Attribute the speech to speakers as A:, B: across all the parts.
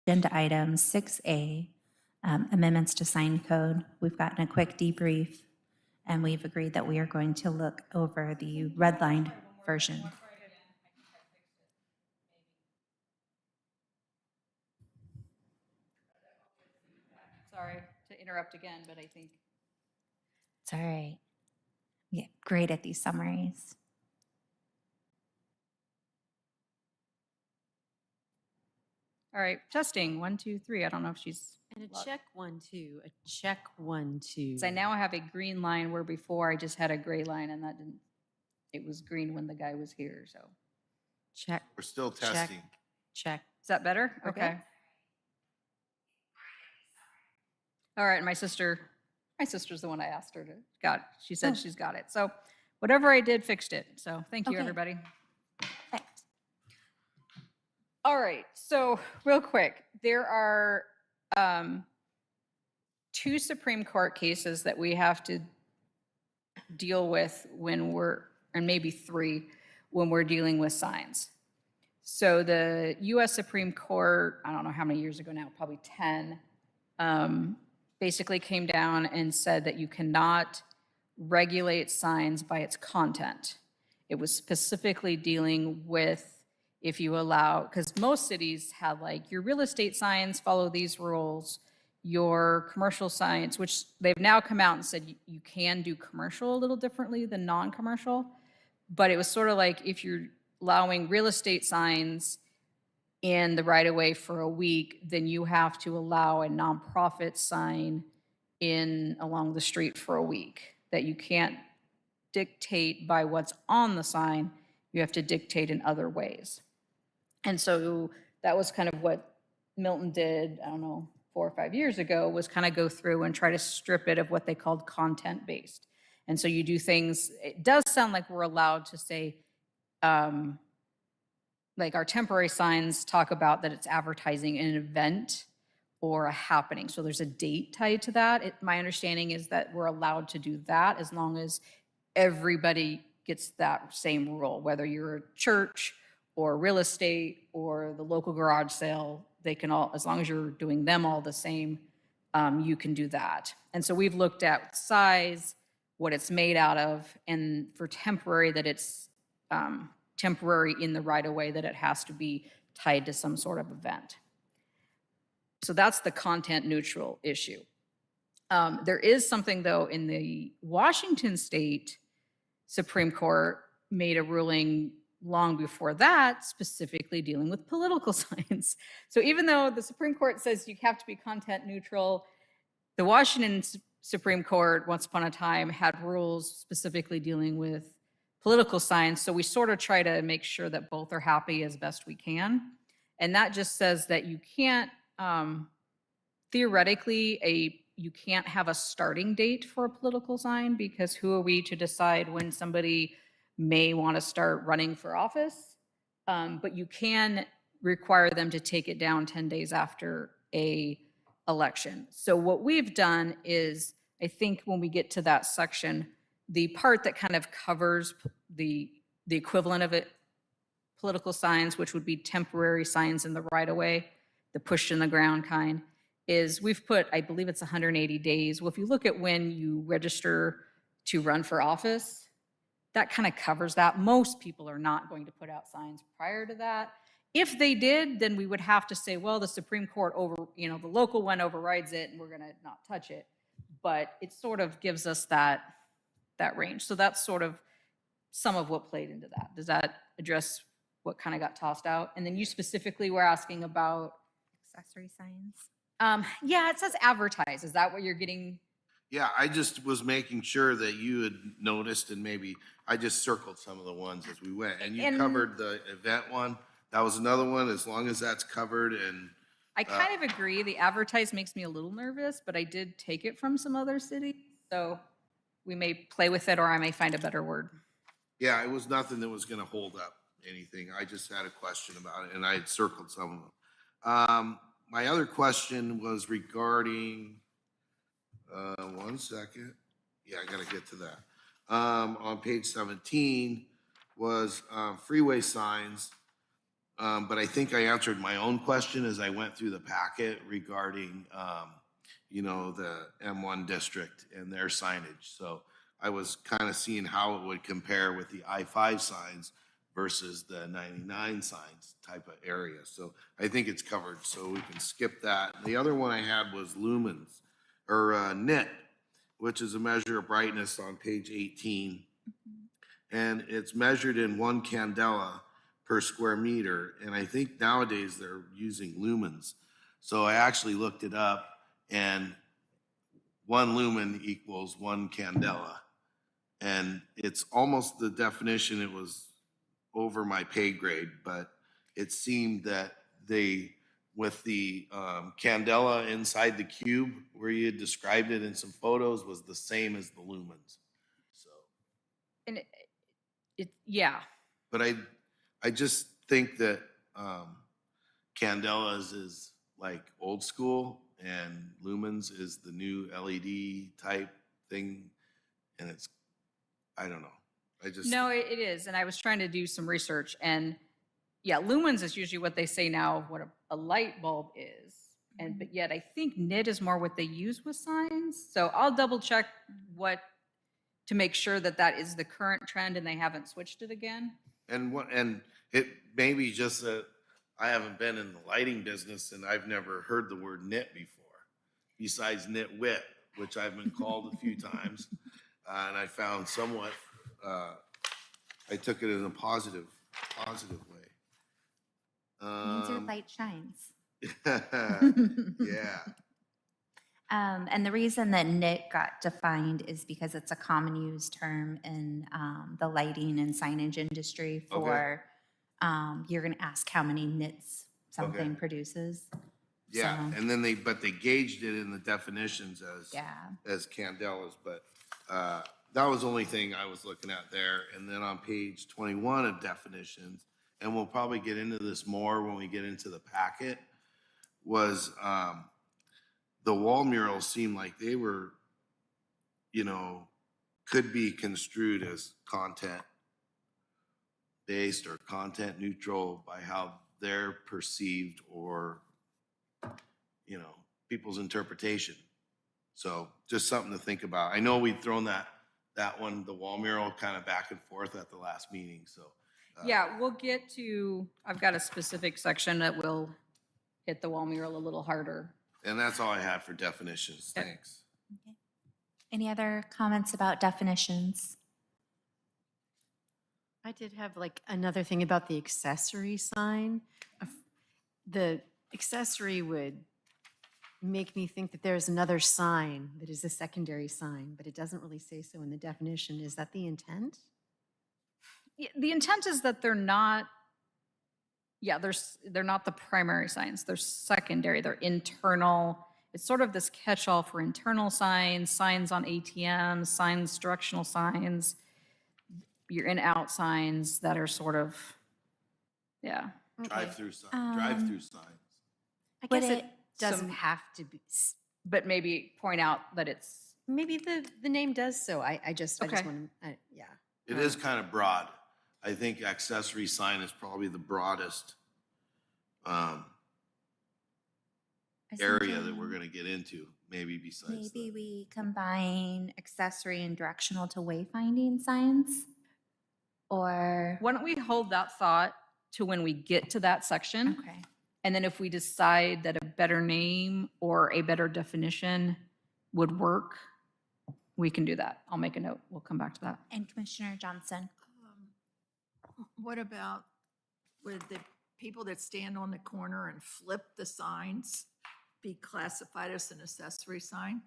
A: Agenda item 6A, amendments to sign code. We've gotten a quick debrief, and we've agreed that we are going to look over the redlined version.
B: Sorry to interrupt again, but I think.
A: It's all right. Yeah, great at these summaries.
B: All right, testing, 1, 2, 3. I don't know if she's.
C: And a check 1, 2, a check 1, 2.
B: So I now have a green line where before I just had a gray line and that didn't, it was green when the guy was here, so.
C: Check,
D: We're still
C: Check.
D: testing.
C: check.
B: Is that better?
C: We're
B: Okay.
C: good.
B: All right, my sister's the one I asked her to, she said she's got it. So whatever I did fixed it. So thank you,
A: Okay.
B: everybody.
A: Perfect.
B: All right, so real quick, there are 2 Supreme Court cases that we have to deal with when and maybe 3, when we're dealing with signs. So the US Supreme Court, I don't know how many years ago now, probably 10, basically came down and said that you cannot regulate signs by its content. It was specifically dealing with if you allow, because most cities have like your real estate signs follow these rules, your commercial signs, which they've now come out and said you can do commercial a little differently than non-commercial, but it was sort of like if you're allowing real estate signs in the right of way for a week, then you have to allow a nonprofit sign in along the street for a week, that you can't dictate by what's on the sign, you have to dictate in other ways. And so that was kind of what Milton did, I don't know, 4 or 5 years ago, was kind of go through and try to strip it of what they called content-based. And so you do things, it does sound like we're allowed to say, like our temporary signs talk about that it's advertising an event or a happening. So there's a date tied to that. My understanding is that we're allowed to do that as long as everybody gets that same rule, whether you're a church or real estate or the local garage sale, they can all, as long as you're doing them all the same, you can do that. And so we've looked at size, what it's made out of, and for temporary, that it's temporary in the right of way, that it has to be tied to some sort of event. So that's the content neutral issue. There is something though in the Washington State Supreme Court made a ruling long before that, specifically dealing with political signs. So even though the Supreme Court says you have to be content neutral, the Washington Supreme Court once upon a time had rules specifically dealing with political signs. So we sort of try to make sure that both are happy as best we can. And that just says that you can't, theoretically, you can't have a starting date for a political sign, because who are we to decide when somebody may want to start running for office? But you can require them to take it down 10 days after a election. So what we've done is, I think when we get to that section, the part that kind of covers the equivalent of it, political signs, which would be temporary signs in the right of way, the push in the ground kind, is we've put, I believe it's 180 days. Well, if you look at when you register to run for office, that kind of covers that. Most people are not going to put out signs prior to that. If they did, then we would have to say, well, the Supreme Court the local one overrides it and we're going to not touch it. But it sort of gives us that range. So that's sort of some of what played into that. Does that address what kind of got tossed out? And then you specifically were asking about
A: Accessory signs.
B: yeah, it says advertise. Is that what you're getting?
D: Yeah, I just was making sure that you had noticed, and maybe I just circled some of the ones as we went. And you covered the event one. That was another one, as long as that's covered. And
B: I kind of agree. The advertise makes me a little nervous, but I did take it from some other cities. So we may play with it, or I may find a better word.
D: yeah, it was nothing that was gonna hold up anything. I just had a question about it, and I had circled some of them. My other question was regarding, one second. Yeah, I gotta get to that. On page 17 was freeway signs. But I think I answered my own question as I went through the packet regarding, the M1 district and their signage. So I was kind of seeing how it would compare with the I-5 signs versus the 99 signs type of area. So I think it's covered, so we can skip that. The other one I had was lumens, or nit, which is a measure of brightness on page 18. And it's measured in 1 candela per square meter. And I think nowadays they're using lumens. So I actually looked it up, and 1 lumen equals 1 candela. And it's almost the definition, it was over my pay grade, but it seemed that with the candela inside the cube, where you had described it in some photos, was the same as the lumens. So,
B: And yeah,
D: but I just think that candelas is like old school, and lumens is the new LED type thing, and I don't know.
B: no, it is. And I was trying to do some research, and yeah, lumens is usually what they say now, what a light bulb is. And, but yet I think nit is more what they use with signs. So I'll double check to make sure that that is the current trend and they haven't switched it again.
D: And it may be just that I haven't been in the lighting business and I've never heard the word nit before, besides nitwit, which I've been called a few times. And I found somewhat, I took it in a positive way.
A: Means your light shines.
D: Yeah.
A: And the reason that NIT got defined is because it's a common use term in the lighting and signage industry for, you're going to ask how many nits something
D: Okay.
A: produces.
D: Yeah,
A: So-
D: and then they gauged it in the definitions
A: Yeah.
D: as candelas, but that was the only thing I was looking at there. And then on page 21 of definitions, and we'll probably get into this more when we get into the packet, was the wall murals seemed like they were, could be construed as content based or content neutral by how they're perceived or, people's interpretation. So just something to think about. I know we've thrown that one, the wall mural, kind of back and forth at the last meeting, so.
B: Yeah, we'll get to, I've got a specific section that will hit the wall mural a little harder.
D: And that's all I had for definitions.
B: Okay.
D: Thanks.
A: Any other comments about definitions?
C: I did have like another thing about the accessory sign. The accessory would make me think that there's another sign that is a secondary sign, but it doesn't really say so in the definition. Is that the intent?
B: Yeah, the intent is that they're not, they're not the primary signs. They're secondary, they're internal. It's sort of this catch-all for internal signs, signs on ATMs, signs, directional signs, your in-out signs that are sort of, yeah.
D: Drive-through signs.
C: I
A: Would
C: guess it
A: it-
C: doesn't
B: some-
C: have to be,
B: But maybe point out that it's,
C: maybe the name does so. I just
B: Okay.
C: want to, yeah.
D: It is kind of broad. I think accessory sign is probably the broadest area that we're gonna get into, maybe besides
A: Maybe
D: the.
A: we combine accessory and directional to wayfinding signs? Or,
B: why don't we hold that thought to when we get to that section?
A: okay.
B: And then if we decide that a better name or a better definition would work, we can do that. I'll make a note. We'll come back to that.
A: And Commissioner Johnson?
E: What about, would the people that stand on the corner and flip the signs be classified as an accessory sign?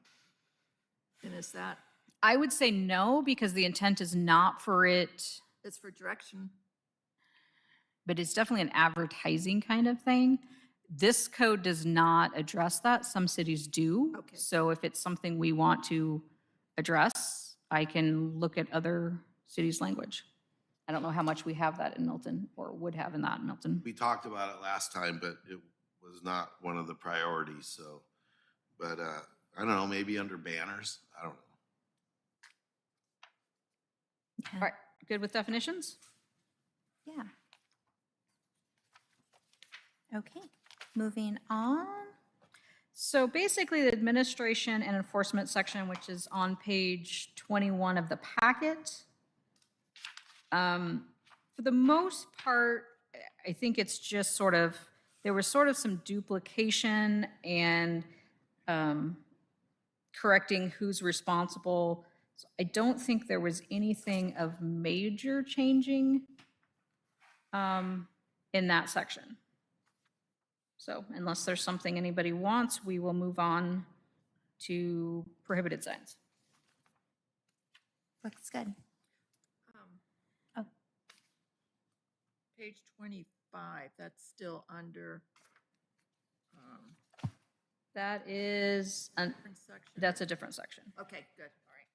E: And is that,
B: I would say no, because the intent is not for it,
E: it's for direction?
B: but it's definitely an advertising kind of thing. This code does not address that. Some cities do.
E: Okay.
B: So if it's something we want to address, I can look at other cities' language. I don't know how much we have that in Milton or would have in that in Milton.
D: We talked about it last time, but it was not one of the priorities, so. But, I don't know, maybe under banners, I don't know.
A: Okay.
B: All right, good with definitions?
A: Yeah. Okay, moving on.
B: So basically, the administration and enforcement section, which is on page 21 of the packet. For the most part, I think it's just sort of, there was sort of some duplication and correcting who's responsible. So I don't think there was anything of major changing in that section. So unless there's something anybody wants, we will move on to prohibited signs.
A: Looks good. Oh.
E: Page 25, that's still under
B: That is,
E: different section.
B: that's a different section.
E: Okay, good, all right.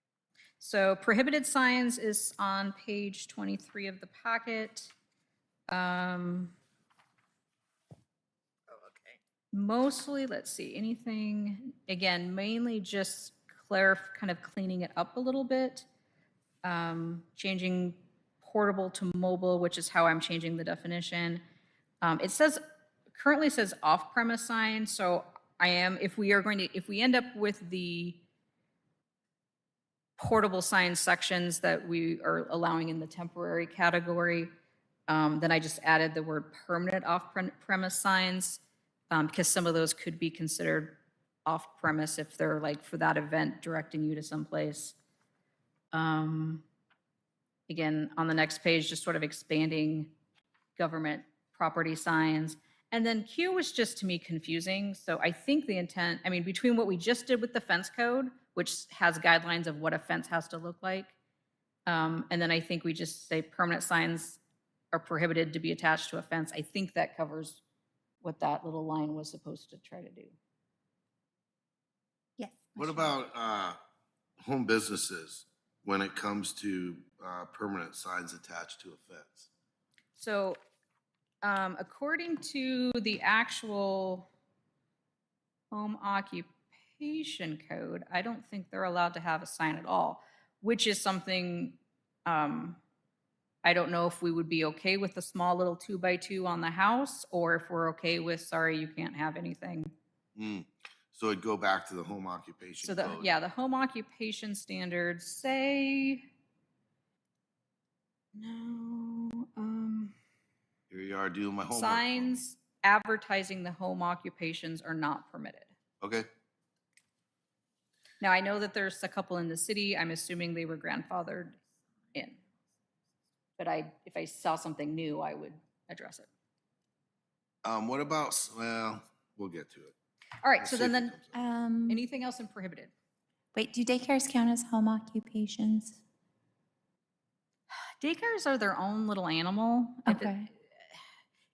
B: So prohibited signs is on page 23 of the packet.
E: Oh, okay.
B: Mostly, let's see, anything, again, mainly just kind of cleaning it up a little bit. Changing portable to mobile, which is how I'm changing the definition. It says, currently says off-premise sign, so if we end up with the portable sign sections that we are allowing in the temporary category, then I just added the word permanent off-premise signs, because some of those could be considered off-premise if they're like for that event, directing you to someplace. Again, on the next page, just sort of expanding government property signs. And then Q was just, to me, confusing. So I think the intent, I mean, between what we just did with the fence code, which has guidelines of what a fence has to look like, and then I think we just say permanent signs are prohibited to be attached to a fence. I think that covers what that little line was supposed to try to do.
A: Yes.
D: What about home businesses when it comes to permanent signs attached to a fence?
B: So according to the actual home occupation code, I don't think they're allowed to have a sign at all, which is something, I don't know if we would be okay with a small little 2x2 on the house, or if we're okay with, sorry, you can't have anything.
D: So it'd go back to the home occupation
B: So
D: code.
B: the home occupation standards say, no,
D: Here you are doing my homework.
B: signs advertising the home occupations are not permitted.
D: Okay,
B: Now, I know that there's a couple in the city. I'm assuming they were grandfathered in. But if I saw something new, I would address it.
D: what about, well, we'll get to it.
B: All right,
D: We'll
B: so
D: see if
B: then
D: it comes up.
B: anything else in prohibited?
A: Wait, do daycares count as home occupations?
B: Daycares are their own little animal.
A: Okay.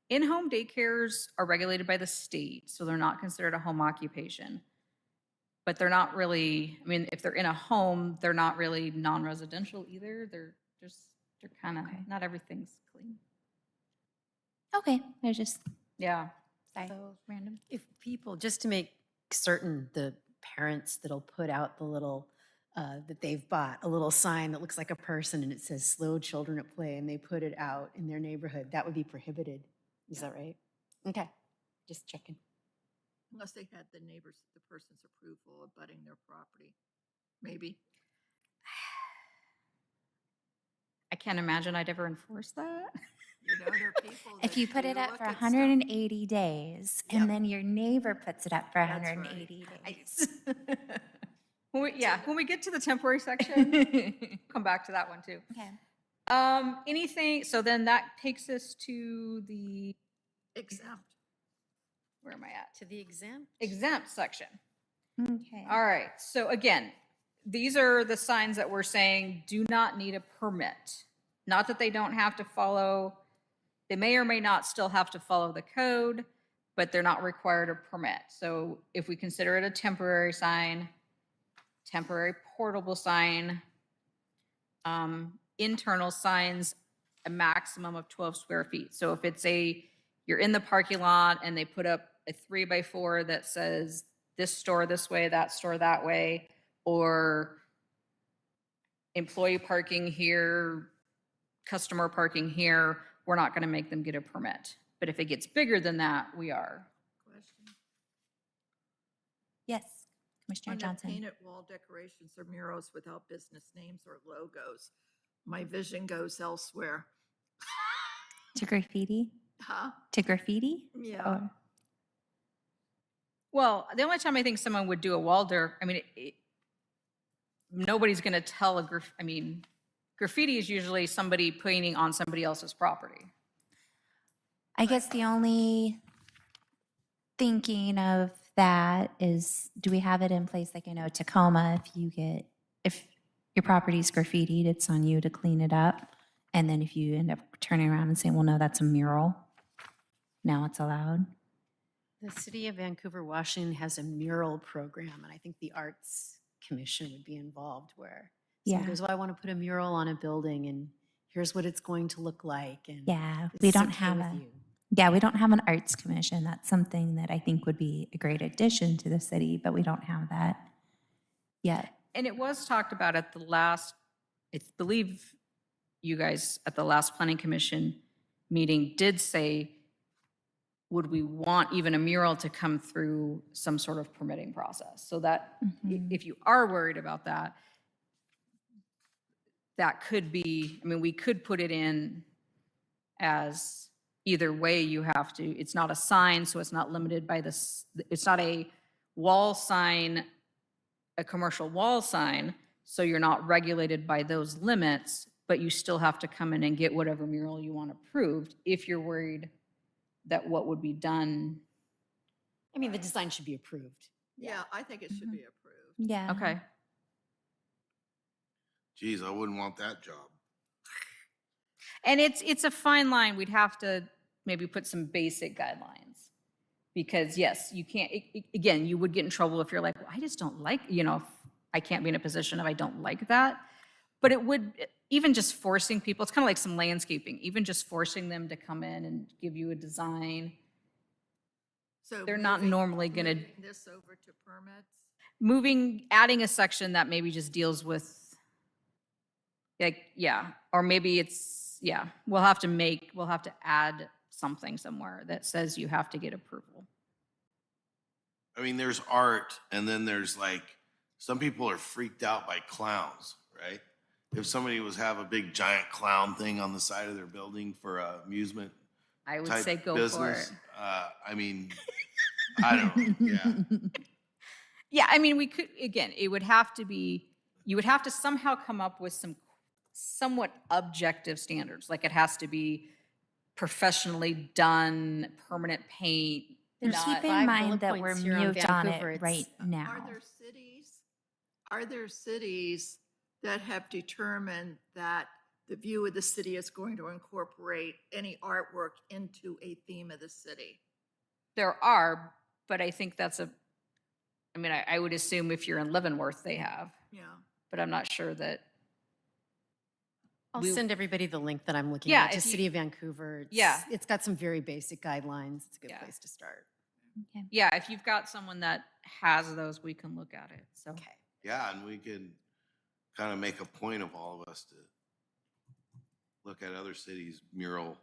B: In-home daycares are regulated by the state, so they're not considered a home occupation. But they're not really, I mean, if they're in a home, they're not really non-residential either. They're kind of,
A: Okay.
B: not everything's clean.
A: Okay, they're just,
B: Yeah.
A: sorry,
C: So
A: random.
C: if people, just to make certain, the parents that'll put out the little, that they've bought, a little sign that looks like a person and it says slow children at play, and they put it out in their neighborhood, that would be prohibited. Is that right? Okay, just checking.
E: Unless they had the person's approval of abutting their property, maybe.
B: I can't imagine I'd ever enforce that.
E: You know, there are people
A: If
E: that
A: you put
E: do
A: it up
E: look
A: for
E: at stuff.
A: 180 days,
E: Yep.
A: and then your neighbor puts it up for
E: That's right.
A: 180 days.
B: When we get to the temporary section, come back to that one too.
A: Okay.
B: Anything, so then that takes us to the,
E: Exempt.
B: where am I at?
C: To the exempt?
B: Exempt section.
A: Okay.
B: All right, so again, these are the signs that we're saying do not need a permit. Not that they don't have to follow, they may or may not still have to follow the code, but they're not required a permit. So if we consider it a temporary sign, temporary portable sign, internal signs, a maximum of 12 square feet. So if it's you're in the parking lot and they put up a 3x4 that says this store this way, that store that way, or employee parking here, customer parking here, we're not going to make them get a permit. But if it gets bigger than that, we are.
E: Question.
A: Yes, Commissioner
E: On the
A: Johnson.
E: painted wall decorations or murals without business names or logos, my vision goes elsewhere.
A: To graffiti?
E: Huh?
A: To graffiti?
E: Yeah.
A: Or-
B: Well, the only time I think someone would do a wall I mean, nobody's going to tell I mean, graffiti is usually somebody painting on somebody else's property.
A: I guess the only thinking of that is, do we have it in place? Like I know Tacoma, if your property's graffitied, it's on you to clean it up. And then if you end up turning around and saying, well, no, that's a mural, now it's allowed.
C: The city of Vancouver, Washington has a mural program, and I think the Arts Commission would be involved where someone
A: Yeah.
C: goes, well, I want to put a mural on a building and here's what it's going to look like. And
A: Yeah,
C: is
A: we
C: this
A: don't
C: okay
A: have
C: with
A: a,
C: you?
A: yeah, we don't have an arts commission. That's something that I think would be a great addition to the city, but we don't have that yet.
B: And it was talked about at the last, I believe you guys at the last planning commission meeting did say, would we want even a mural to come through some sort of permitting process? So that
A: Mhm.
B: if you are worried about that, that could be, I mean, we could put it in as either way you have to, it's not a sign, so it's not limited by this, it's not a wall sign, a commercial wall sign, so you're not regulated by those limits, but you still have to come in and get whatever mural you want approved if you're worried that what would be done.
C: I mean, the design should be approved.
E: Yeah, I think it should
A: Mhm.
E: be approved.
A: Yeah.
B: Okay.
D: Geez, I wouldn't want that job.
B: And it's a fine line. We'd have to maybe put some basic guidelines. Because yes, you can't, again, you would get in trouble if you're like, well, I just don't like, if I can't be in a position of I don't like that. But it would, even just forcing people, it's kind of like some landscaping, even just forcing them to come in and give you a design.
E: So
B: They're not normally gonna-
E: moving this over to permits?
B: Adding a section that maybe just deals with, like, yeah, or maybe it's, yeah, we'll have to add something somewhere that says you have to get approval.
D: I mean, there's art, and then there's like, some people are freaked out by clowns, right? If somebody have a big giant clown thing on the side of their building for amusement
B: I would
D: type
B: say go for
D: business,
B: it.
D: I mean, I don't know, yeah.
B: Yeah, I mean, we could, again, it would have to be, you would have to somehow come up with some somewhat objective standards. Like it has to be professionally done, permanent paint.
C: There's
B: not-
A: Keep in
C: Five
A: mind
C: bullet
A: that we're
C: points here on
A: mute on
C: Vancouver.
A: it
C: It's-
A: right now.
E: Are there cities that have determined that the view of the city is going to incorporate any artwork into a theme of the city?
B: There are, but I think I would assume if you're in Leavenworth, they have,
E: Yeah.
B: but I'm not sure that.
C: I'll
B: We-
C: send everybody the link that I'm looking
B: Yeah,
C: at to
B: if you-
C: City of Vancouver.
B: Yeah.
C: It's got some very basic guidelines. It's a good
B: Yeah.
C: place to start.
A: Okay.
B: Yeah, if you've got someone that has those, we can look at it, so.
C: Okay.
D: Yeah, and we can kind of make a point of all of us to look at other cities' mural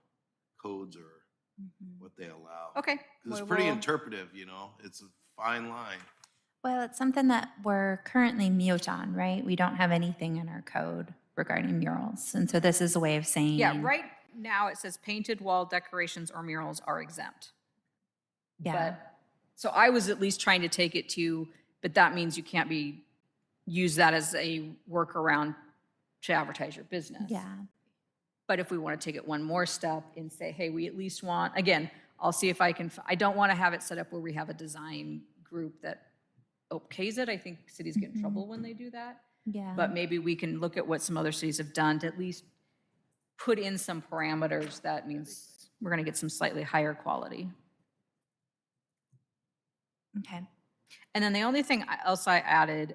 D: codes or
A: Mhm.
D: what they allow.
B: Okay.
D: 'Cause
B: we
D: it's pretty
B: will-
D: interpretive, it's a fine line.
A: Well, it's something that we're currently mute on, right? We don't have anything in our code regarding murals. And so this is a way of saying.
B: Yeah, right now it says painted wall decorations or murals are exempt.
A: Yeah.
B: But, so I was at least trying to take it to, but that means you can't use that as a workaround to advertise your business.
A: Yeah.
B: But if we want to take it one more step and say, hey, we at least want, again, I'll see if I can, I don't want to have it set up where we have a design group that okays it. I think cities get in trouble when they do that.
A: Yeah.
B: But maybe we can look at what some other cities have done to at least put in some parameters. That means we're going to get some slightly higher quality.
A: Okay.
B: And then the only thing else I added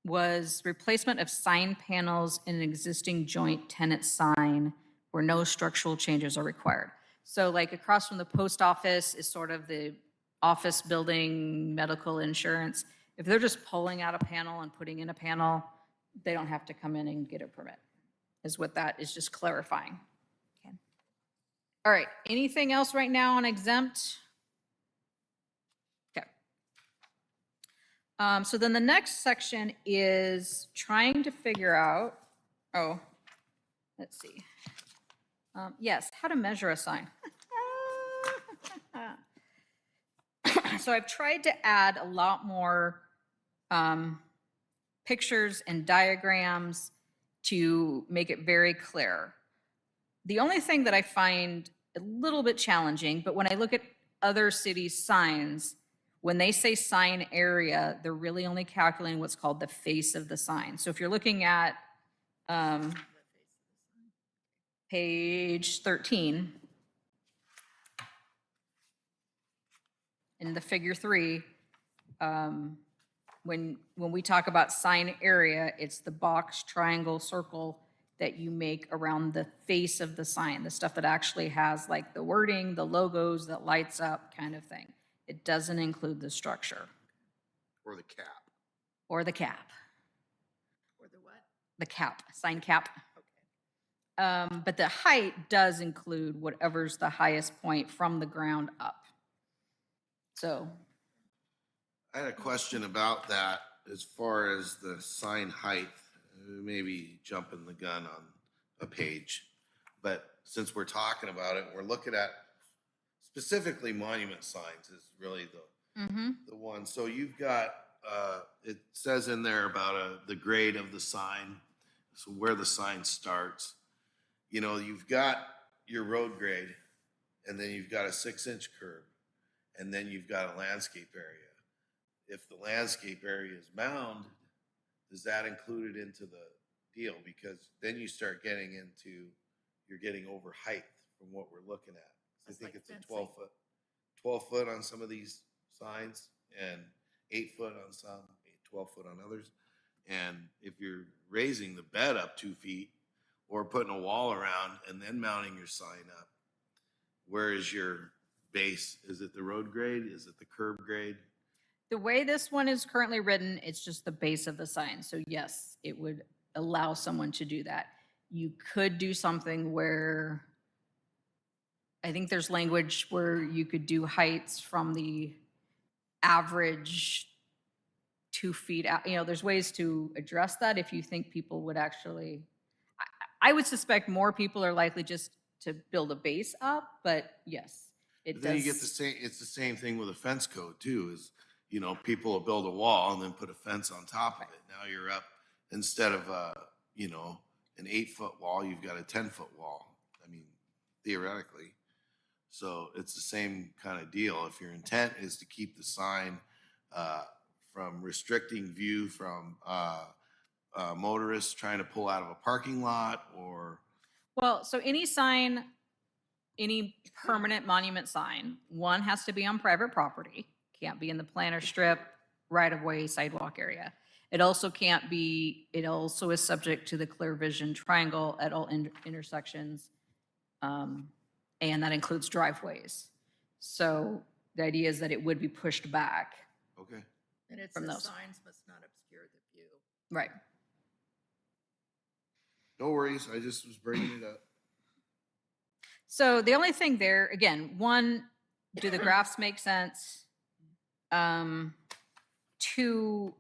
B: was replacement of sign panels in an existing joint tenant sign where no structural changes are required. So like across from the post office is sort of the office building, medical insurance. If they're just pulling out a panel and putting in a panel, they don't have to come in and get a permit, is what that is just clarifying.
A: Okay.
B: All right, anything else right now on exempt? Okay. So then the next section is trying to figure out, let's see. Yes, how to measure a sign. So I've tried to add a lot more pictures and diagrams to make it very clear. The only thing that I find a little bit challenging, but when I look at other cities' signs, when they say sign area, they're really only calculating what's called the face of the sign. So if you're looking at page 13, in the figure 3, when we talk about sign area, it's the box, triangle, circle that you make around the face of the sign, the stuff that actually has like the wording, the logos that lights up kind of thing. It doesn't include the structure.
D: Or the cap.
B: Or the cap.
E: Or the what?
B: The cap, sign cap. But the height does include whatever's the highest point from the ground up. So.
D: I had a question about that as far as the sign height, maybe jumping the gun on a page. But since we're talking about it, we're looking at specifically monument signs is really the one. So you've got, it says in there about the grade of the sign, so where the sign starts. You know, you've got your road grade, and then you've got a 6-inch curb, and then you've got a landscape area. If the landscape area is mound, is that included into the deal? Because then you start getting into, you're getting over height from what we're looking at. I
E: That's
D: think
E: like
D: it's a
E: fencing.
D: 12 foot on some of these signs and 8 foot on some, 12 foot on others. And if you're raising the bed up 2 feet or putting a wall around and then mounting your sign up, where is your base? Is it the road grade? Is it the curb grade?
B: The way this one is currently written, it's just the base of the sign. So yes, it would allow someone to do that. You could do something where, I think there's language where you could do heights from the average 2 feet out. You know, there's ways to address that if you think people would actually, I would suspect more people are likely just to build a base up, but yes, it
D: But
B: does.
D: then you get the same, it's the same thing with a fence code too, is, you know, people will build a wall and then put a fence on top of it. Now you're up, instead of, you know, an 8-foot wall, you've got a 10-foot wall. I mean, theoretically. So it's the same kind of deal. If your intent is to keep the sign from restricting view from motorists trying to pull out of a parking lot or.
B: Well, so any sign, any permanent monument sign, one has to be on private property, can't be in the planter strip, right-of-way, sidewalk area. It also can't be, it also is subject to the clear vision triangle at all intersections, and that includes driveways. So the idea is that it would be pushed back.
D: Okay.
E: And it
B: From
E: says
B: those.
E: signs must not obscure the view.
B: Right.
D: No worries. I just was bringing it up.
B: So the only thing there, again, one, do the graphs make sense? Two,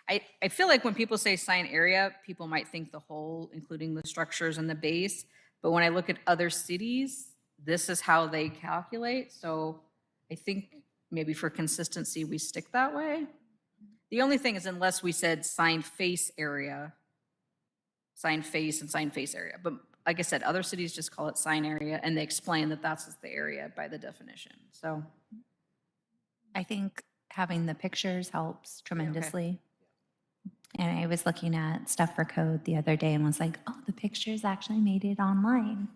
B: I feel like when people say sign area, people might think the whole, including the structures and the base. But when I look at other cities, this is how they calculate. So I think maybe for consistency, we stick that way. The only thing is unless we said sign face area, sign face and sign face area. But like I said, other cities just call it sign area and they explain that that's the area by the definition. So,
A: I think having the pictures helps tremendously. And I was looking at stuff for code the other day and was like, oh, the pictures actually made it online.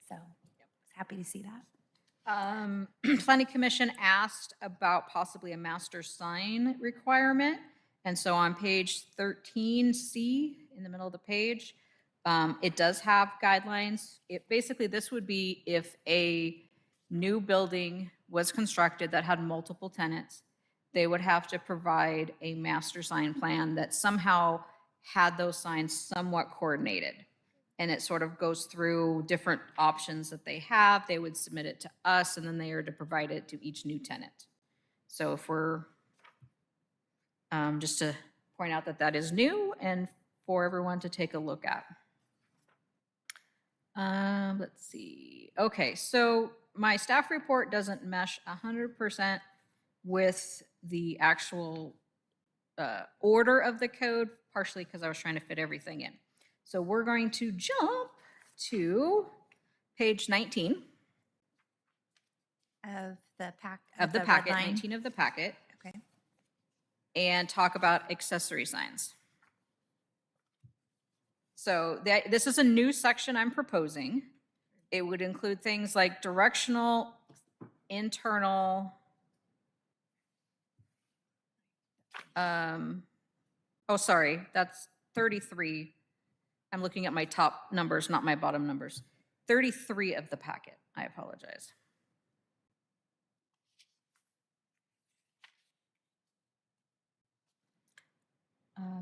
A: So I was happy to see that.
B: Planning Commission asked about possibly a master sign requirement. And so on page 13C, in the middle of the page, it does have guidelines. It basically, this would be if a new building was constructed that had multiple tenants, they would have to provide a master sign plan that somehow had those signs somewhat coordinated. And it sort of goes through different options that they have. They would submit it to us, and then they are to provide it to each new tenant. So if we're, just to point out that that is new and for everyone to take a look at. Let's see. Okay, so my staff report doesn't mesh 100% with the actual order of the code, partially because I was trying to fit everything in. So we're going to jump to page 19
A: Of the pack.
B: of the
A: red
B: packet,
A: line?
B: 19 of the packet,
A: Okay.
B: and talk about accessory signs. So this is a new section I'm proposing. It would include things like directional, internal, oh, sorry, that's 33. I'm looking at my top numbers, not my bottom numbers. 33 of the packet, I apologize.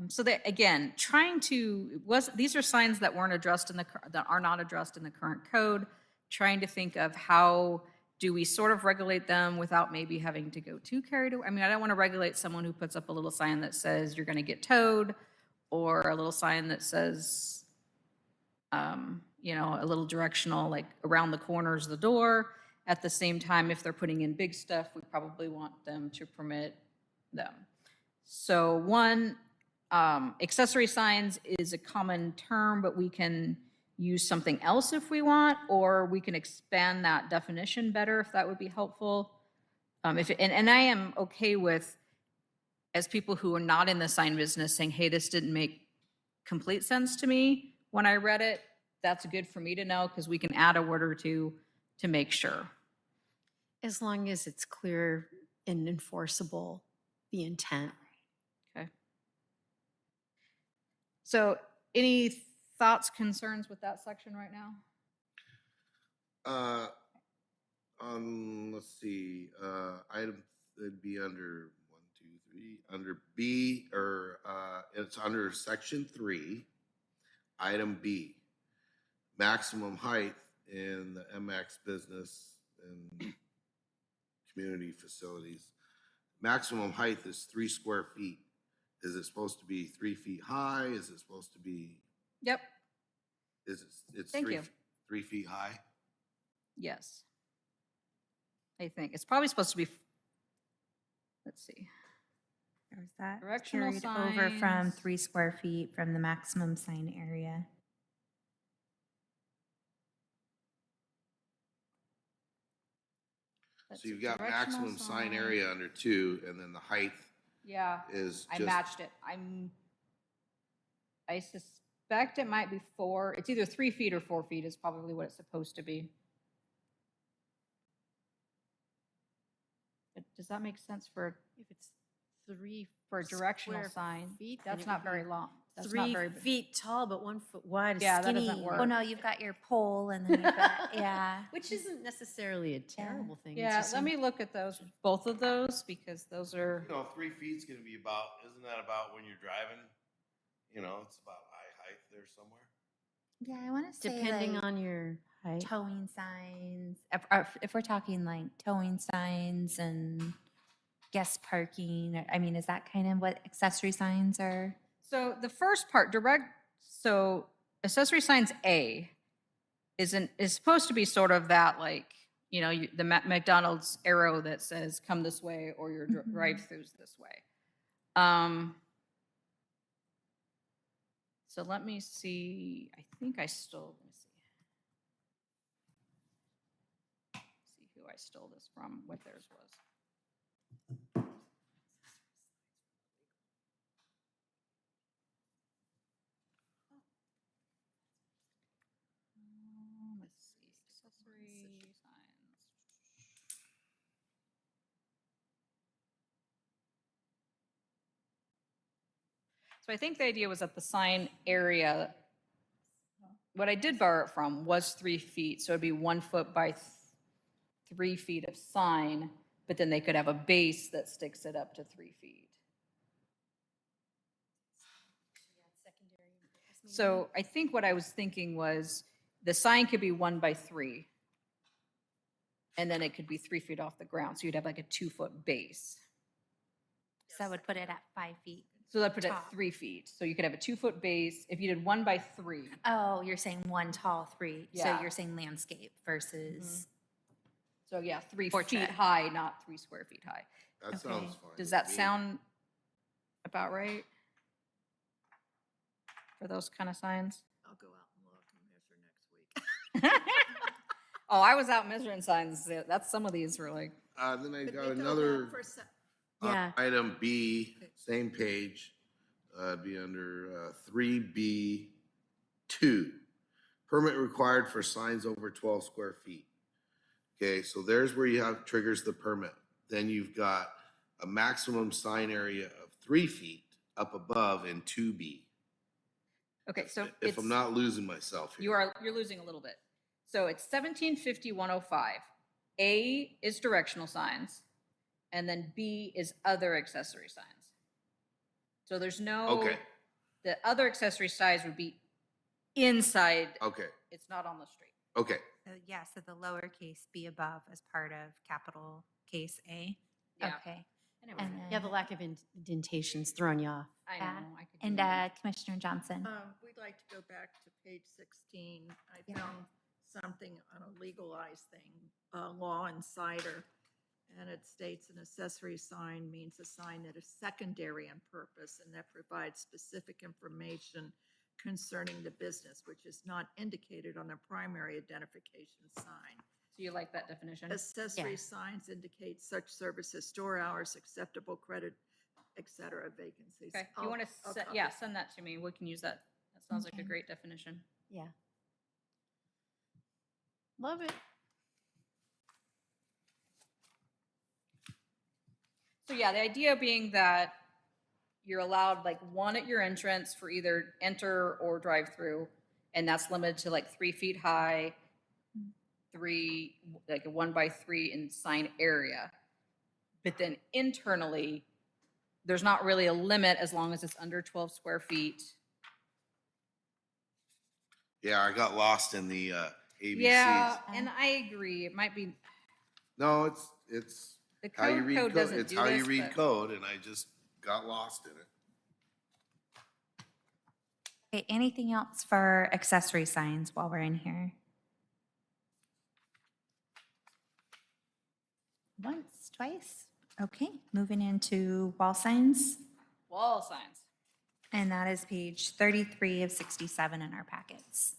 B: So that, again, these are signs that weren't addressed that are not addressed in the current code, trying to think of how do we sort of regulate them without maybe having to go too carried away. I mean, I don't want to regulate someone who puts up a little sign that says you're going to get towed, or a little sign that says, a little directional, like around the corners of the door. At the same time, if they're putting in big stuff, we probably want them to permit them. So one, accessory signs is a common term, but we can use something else if we want, or we can expand that definition better if that would be helpful. And I am okay with, as people who are not in the sign business, saying, hey, this didn't make complete sense to me when I read it. That's good for me to know, because we can add a word or two to make sure.
C: As long as it's clear and enforceable, the intent.
B: Okay. So any thoughts, concerns with that section right now?
D: Let's see, item, it'd be under 1, 2, 3, under B, or, it's under section 3, item B. Maximum height in the MX business and community facilities. Maximum height is 3 square feet. Is it supposed to be 3 feet high? Is it supposed to be,
B: Yep.
D: it's
B: Thank
D: 3,
B: you.
D: 3 feet high?
B: Yes. I think it's probably supposed to be, let's see.
A: Or is that
B: Directional
A: carried over from
B: signs.
A: 3 square feet from the maximum sign area?
B: Let's
D: So you've
B: see,
D: got
B: directional
D: maximum sign
B: sign.
D: area under 2, and then the height
B: Yeah,
D: is
B: I
D: just.
B: matched it. I suspect it might be 4. It's either 3 feet or 4 feet is probably what it's supposed to be. Does that make sense for
C: If it's 3
B: a directional
C: square
B: sign?
C: feet, then
B: That's
C: it
B: not
C: would be
B: very long. That's not
C: 3
B: very.
C: feet tall, but 1 foot wide,
B: Yeah, that
C: skinny.
B: doesn't work.
A: Well, no, you've got your pole and then you've got, yeah.
C: Which isn't necessarily a terrible thing. it's
B: Yeah,
C: just
B: let me look at those, both of those, because those are,
D: 3 feet's gonna be about, isn't that about when you're driving? It's about eye height there somewhere.
A: Yeah, I want to say
C: Depending
A: like
C: on your height.
A: towing signs. If we're talking like towing signs and guest parking, I mean, is that kind of what accessory signs are?
B: so the first part, so accessory signs A is supposed to be sort of that, like, the McDonald's arrow that says come this way, or your
A: Mhm.
B: drive-throughs this way. So let me see, I think I stole, let me see who I stole this from, what theirs was. Let's see, accessory signs. So I think the idea was that the sign area, what I did borrow it from was 3 feet, so it'd be 1 foot by 3 feet of sign, but then they could have a base that sticks it up to 3 feet. So I think what I was thinking was the sign could be 1 by 3. And then it could be 3 feet off the ground. So you'd have like a 2-foot base.
A: So that would put it at 5 feet.
B: So that put it at
A: Top.
B: 3 feet. So you could have a 2-foot base. If you did 1 by 3,
A: Oh, you're saying one tall, three. So
B: Yeah.
A: you're saying landscape versus,
B: so yeah, 3 feet
A: Portrait.
B: high, not 3 square feet high.
D: That sounds fine.
B: Does
D: with
B: that
D: me.
B: sound about right? For those kind of signs?
E: I'll go out and look and measure next week.
B: Oh, I was out measuring signs. That's some of these were like,
D: Then I
E: Could
D: got
E: we go
D: another
E: back for a sec-
C: Yeah.
D: item B, same page, be under 3B2. Permit required for signs over 12 square feet. Okay, so there's where you have triggers the permit. Then you've got a maximum sign area of 3 feet up above in 2B.
B: okay, so
D: If
B: it's,
D: I'm not losing myself here.
B: you're losing a little bit. So it's 1750-105. A is directional signs, and then B is other accessory signs. So there's no.
D: Okay.
B: The other accessory signs would be inside.
D: Okay,
B: It's not on the street.
D: okay.
A: yeah, so the lowercase be above as part of capital case A.
B: Yeah.
A: Okay.
B: Anyway,
A: And
C: Yeah, the
A: then,
C: lack of indentation's thrown you off.
B: I
A: yeah.
B: know. I could do
A: and
B: that.
A: Commissioner Johnson.
E: We'd like to go back to page 16. I
A: Yeah.
E: found something on a legalized thing, law insider. And it states an accessory sign means a sign that is secondary in purpose and that provides specific information concerning the business, which is not indicated on a primary identification sign.
B: So you like that definition?
E: Accessory
C: Yeah.
E: signs indicate such services, store hours, acceptable credit, et cetera, vacancies.
B: Okay, you want
E: I'll
B: to,
E: copy.
B: yeah, send that to me. We can use that. That sounds like a
A: Okay.
B: great definition.
C: Yeah. Love it.
B: So yeah, the idea being that you're allowed like one at your entrance for either enter or drive through, and that's limited to like 3 feet high, like a 1 by 3 in sign area. But then internally, there's not really a limit as long as it's under 12 square feet.
D: Yeah, I got lost in the ABCs.
B: Yeah, and I agree. It might be,
D: No, it's
B: the
D: how you
B: code
D: read
B: code
D: code.
B: doesn't
D: It's
B: do
D: how you
B: this,
D: read
B: but-
D: code, and I just got lost in it.
A: Okay, anything else for accessory signs while we're in here? Once, twice? Okay, moving into wall signs,
B: Wall signs.
A: and that is page 33 of 67 in our packets.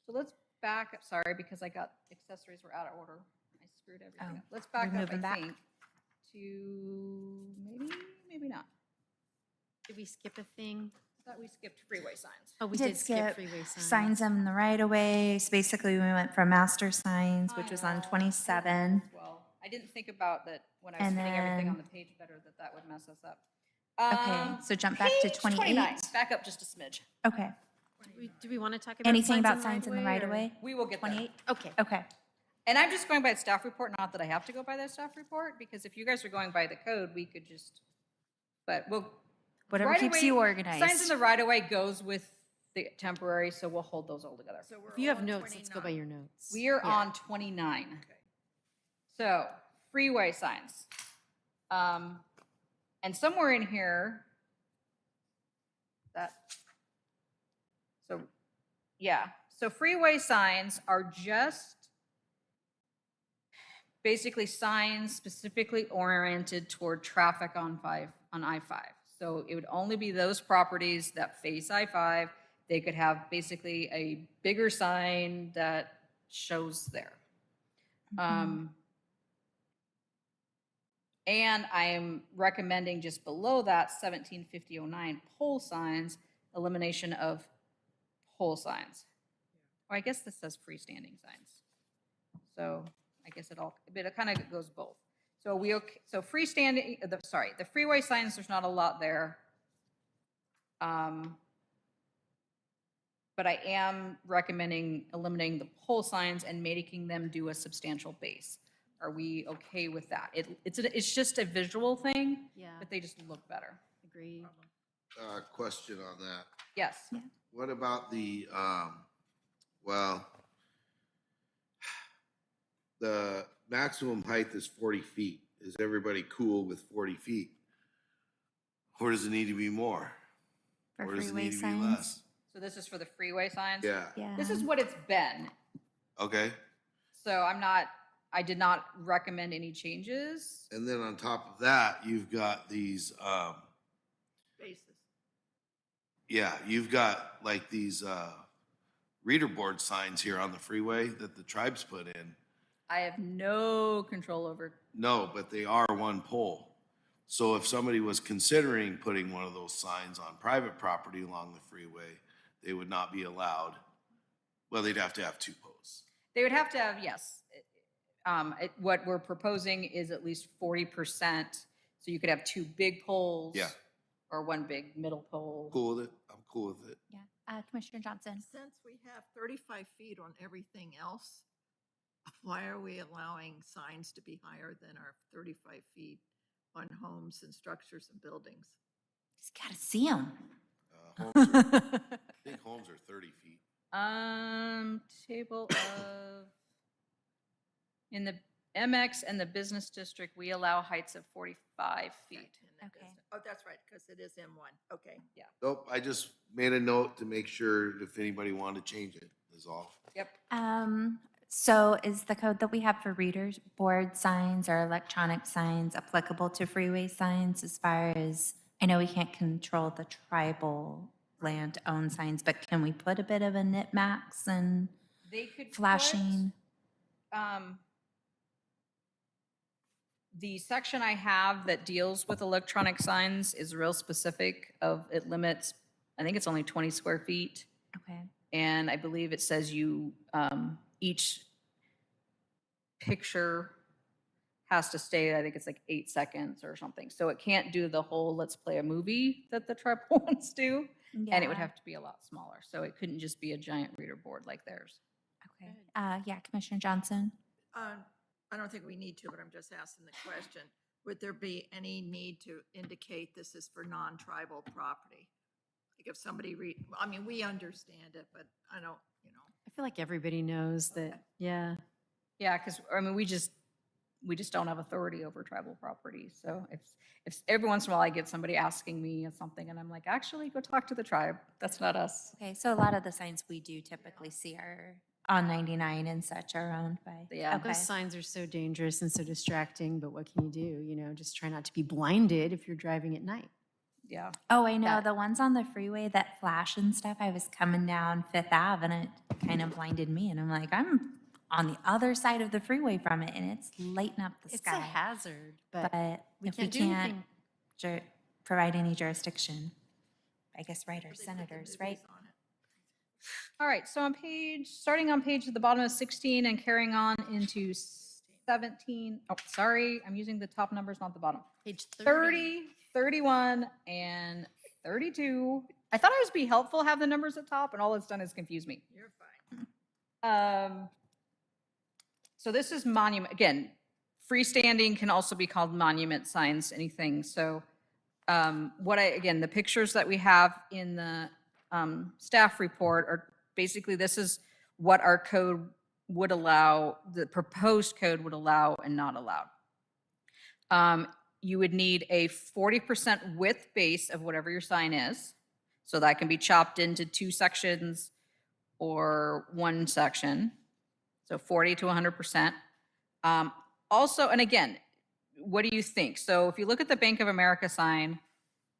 B: So let's back up, sorry, because I got, accessories were out of order. I screwed everything
A: Oh,
B: up. Let's back
A: we're
B: up,
A: moving
B: I
A: back.
B: think, to maybe not.
C: Did we skip a thing?
B: I thought we skipped freeway signs.
C: Oh, we
A: Did
C: did skip
A: skip
C: freeway signs.
A: Signs in the right of way, so basically we went from master signs, which
B: I
A: was
B: know, I
A: on
B: did
A: 27.
B: as Well, I didn't think about that when I was
A: And
B: putting everything on
A: then-
B: the page better, that would mess us up.
A: Okay, so jump back to
B: page
A: 28.
B: Back up just a smidge.
A: Okay,
C: Do we want to talk about
A: anything
C: signs
A: about signs in the right of
C: or-
A: way?
B: We will get there.
A: 28?
C: Okay.
A: Okay,
B: And I'm just going by the staff report, not that I have to go by the staff report, because if you guys are going by the code, we could just, but we'll.
A: whatever
B: right
A: keeps
B: away-
A: you
B: Signs in
A: organized.
B: the right of way goes with the temporary, so we'll hold those all together.
E: So we're
C: If you have
E: all on
C: notes, let's go by
E: 29.
C: your notes.
B: We are
C: Yeah.
B: on 29. So, freeway signs. And somewhere in here, so freeway signs are just basically signs specifically oriented toward traffic on I-5. So it would only be those properties that face I-5. They could have basically a bigger sign that shows there. And I am recommending just below that 175009 pole signs, elimination of pole signs. Or I guess this says freestanding signs. So I guess but it kind of goes both. So so freestanding, the freeway signs, there's not a lot there. But I am recommending eliminating the pole signs and making them do a substantial base. Are we okay with that? It's just a visual thing,
C: Yeah,
B: but they just look better.
C: agree.
D: Question on that.
B: Yes.
D: What about the, well, the maximum height is 40 feet. Is everybody cool with 40 feet? Or does it need to be more?
A: For
D: Or does it
A: freeway
D: need to be
A: signs?
D: less?
B: So this is for the freeway signs?
D: Yeah,
A: Yeah.
B: This is what it's been.
D: okay.
B: So I did not recommend any changes.
D: And then on top of that, you've got these,
E: Basis.
D: yeah, you've got like these, reader board signs here on the freeway that the tribes put in.
B: I have no control over,
D: No, but they are one pole. So if somebody was considering putting one of those signs on private property along the freeway, they would not be allowed. Well, they'd have to have two posts.
B: they would have to have, yes. What we're proposing is at least 40%. So you could have two big poles.
D: Yeah.
B: Or one big middle pole.
D: Cool with it? I'm cool with it.
A: Yeah. Commissioner Johnson?
E: Since we have 35 feet on everything else, why are we allowing signs to be higher than our 35 feet on homes and structures and buildings?
A: Just gotta see them.
D: I think homes are 30 feet.
B: Table of, in the MX and the business district, we allow heights of 45 feet.
E: In the
A: Okay.
E: business- Oh, that's right, because it is M1. Okay.
D: Nope, I just made a note to make sure if anybody wanted to change it, is all.
B: Yep.
A: So is the code that we have for readers, board signs or electronic signs applicable to freeway signs as far as, I know we can't control the tribal land-owned signs, but can we put a bit of a nit max and
B: They could put,
A: flashing?
B: The section I have that deals with electronic signs is real specific of, it limits, I think it's only 20 square feet.
A: Okay,
B: And I believe it says you, each picture has to stay, I think it's like 8 seconds or something. So it can't do the whole let's play a movie that the tribal ones do. And it would
A: Yeah.
B: have to be a lot smaller. So it couldn't just be a giant reader board like theirs.
A: Okay. Yeah, Commissioner Johnson?
E: I don't think we need to, but I'm just asking the question. Would there be any need to indicate this is for non-tribal property? Like if somebody I mean, we understand it, but I don't,
C: I feel like everybody knows that, yeah.
B: Yeah, because, I mean, we just don't have authority over tribal property. So if every once in a while I get somebody asking me something and I'm like, actually, go talk to the tribe. That's not us.
A: Okay, so a lot of the signs we do typically see are on 99 and such are owned by.
B: Yeah.
A: Okay.
C: Those signs are so dangerous and so distracting, but what can you do? You know, just try not to be blinded if you're driving at night.
B: Yeah.
A: Oh, I know,
B: that-
A: the ones on the freeway that flash and stuff, I was coming down Fifth Ave and it kind of blinded me and I'm like, I'm on the other side of the freeway from it and it's lighting up the
C: It's
A: sky.
C: a hazard, but
A: But
C: we
A: if we
C: can't do
A: can't
C: anything.
A: provide any jurisdiction, I guess writers,
E: they put the
A: senators, right?
E: movies on it.
B: All right, so starting on page at the bottom of 16 and carrying on into 17. Oh, sorry, I'm using the top numbers, not the bottom.
C: Page
B: 30, 31, and 32. I thought I was be helpful, have the numbers at top, and all it's done is confuse me.
E: You're fine.
B: So this is monument, again, freestanding can also be called monument signs, anything. So again, the pictures that we have in the staff report are basically, this is what our code would allow, the proposed code would allow and not allowed. You would need a 40% width base of whatever your sign is. So that can be chopped into 2 sections or 1 section. So 40 to 100%. Also, and again, what do you think? So if you look at the Bank of America sign,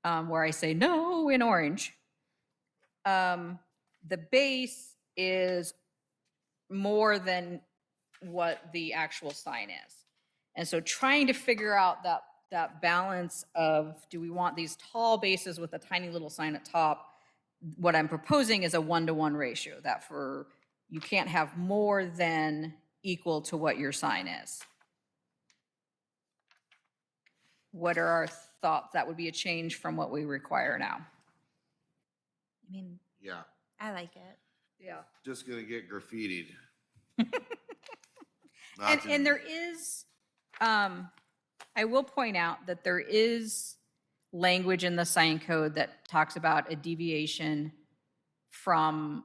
B: where I say no in orange, the base is more than what the actual sign is. And so trying to figure out that balance of, do we want these tall bases with a tiny little sign at top? What I'm proposing is a 1-to-1 ratio, that you can't have more than equal to what your sign is. What are our thoughts? That would be a change from what we require now.
A: I mean,
D: Yeah,
A: I like it.
B: Yeah.
D: just gonna get graffitied. Not
B: And there is, I will point out that there is language in the sign code that talks about a deviation from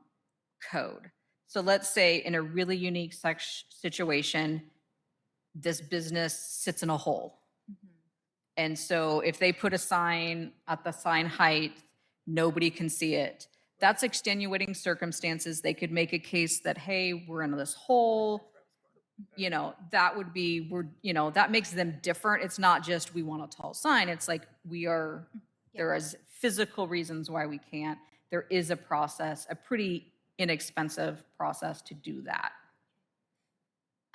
B: code. So let's say in a really unique situation, this business sits in a hole. And so if they put a sign at the sign height, nobody can see it. That's extenuating circumstances. They could make a case that, hey, we're in this hole. That would be, that makes them different. It's not just we want a tall sign. It's like there is physical reasons why we can't. There is a process, a pretty inexpensive process to do that.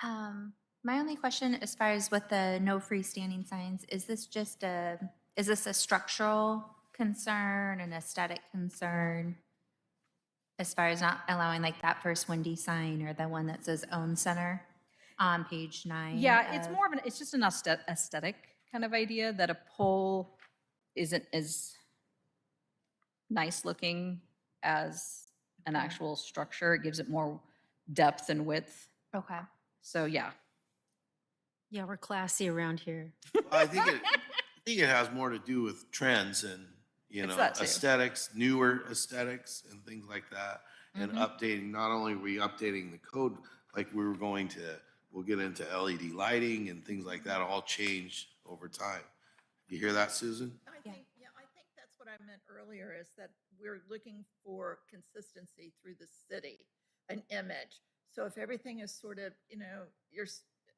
A: My only question as far as with the no freestanding signs, is this a structural concern, an aesthetic concern? As far as not allowing like that first windy sign or the one that says own center on page 9?
B: Yeah, it's just an aesthetic kind of idea that a pole isn't as nice looking as an actual structure. It gives it more depth and width.
A: Okay.
B: So yeah.
C: Yeah, we're classy around here.
D: I think it has more to do with trends and,
B: It's that too.
D: aesthetics, newer aesthetics and things like that. And
B: Mm-hmm.
D: updating, not only are we updating the code, like we'll get into LED lighting and things like that, all change over time. You hear that, Susan?
E: I think that's what I meant earlier, is that we're looking for consistency through the city, an image. So if everything is sort of,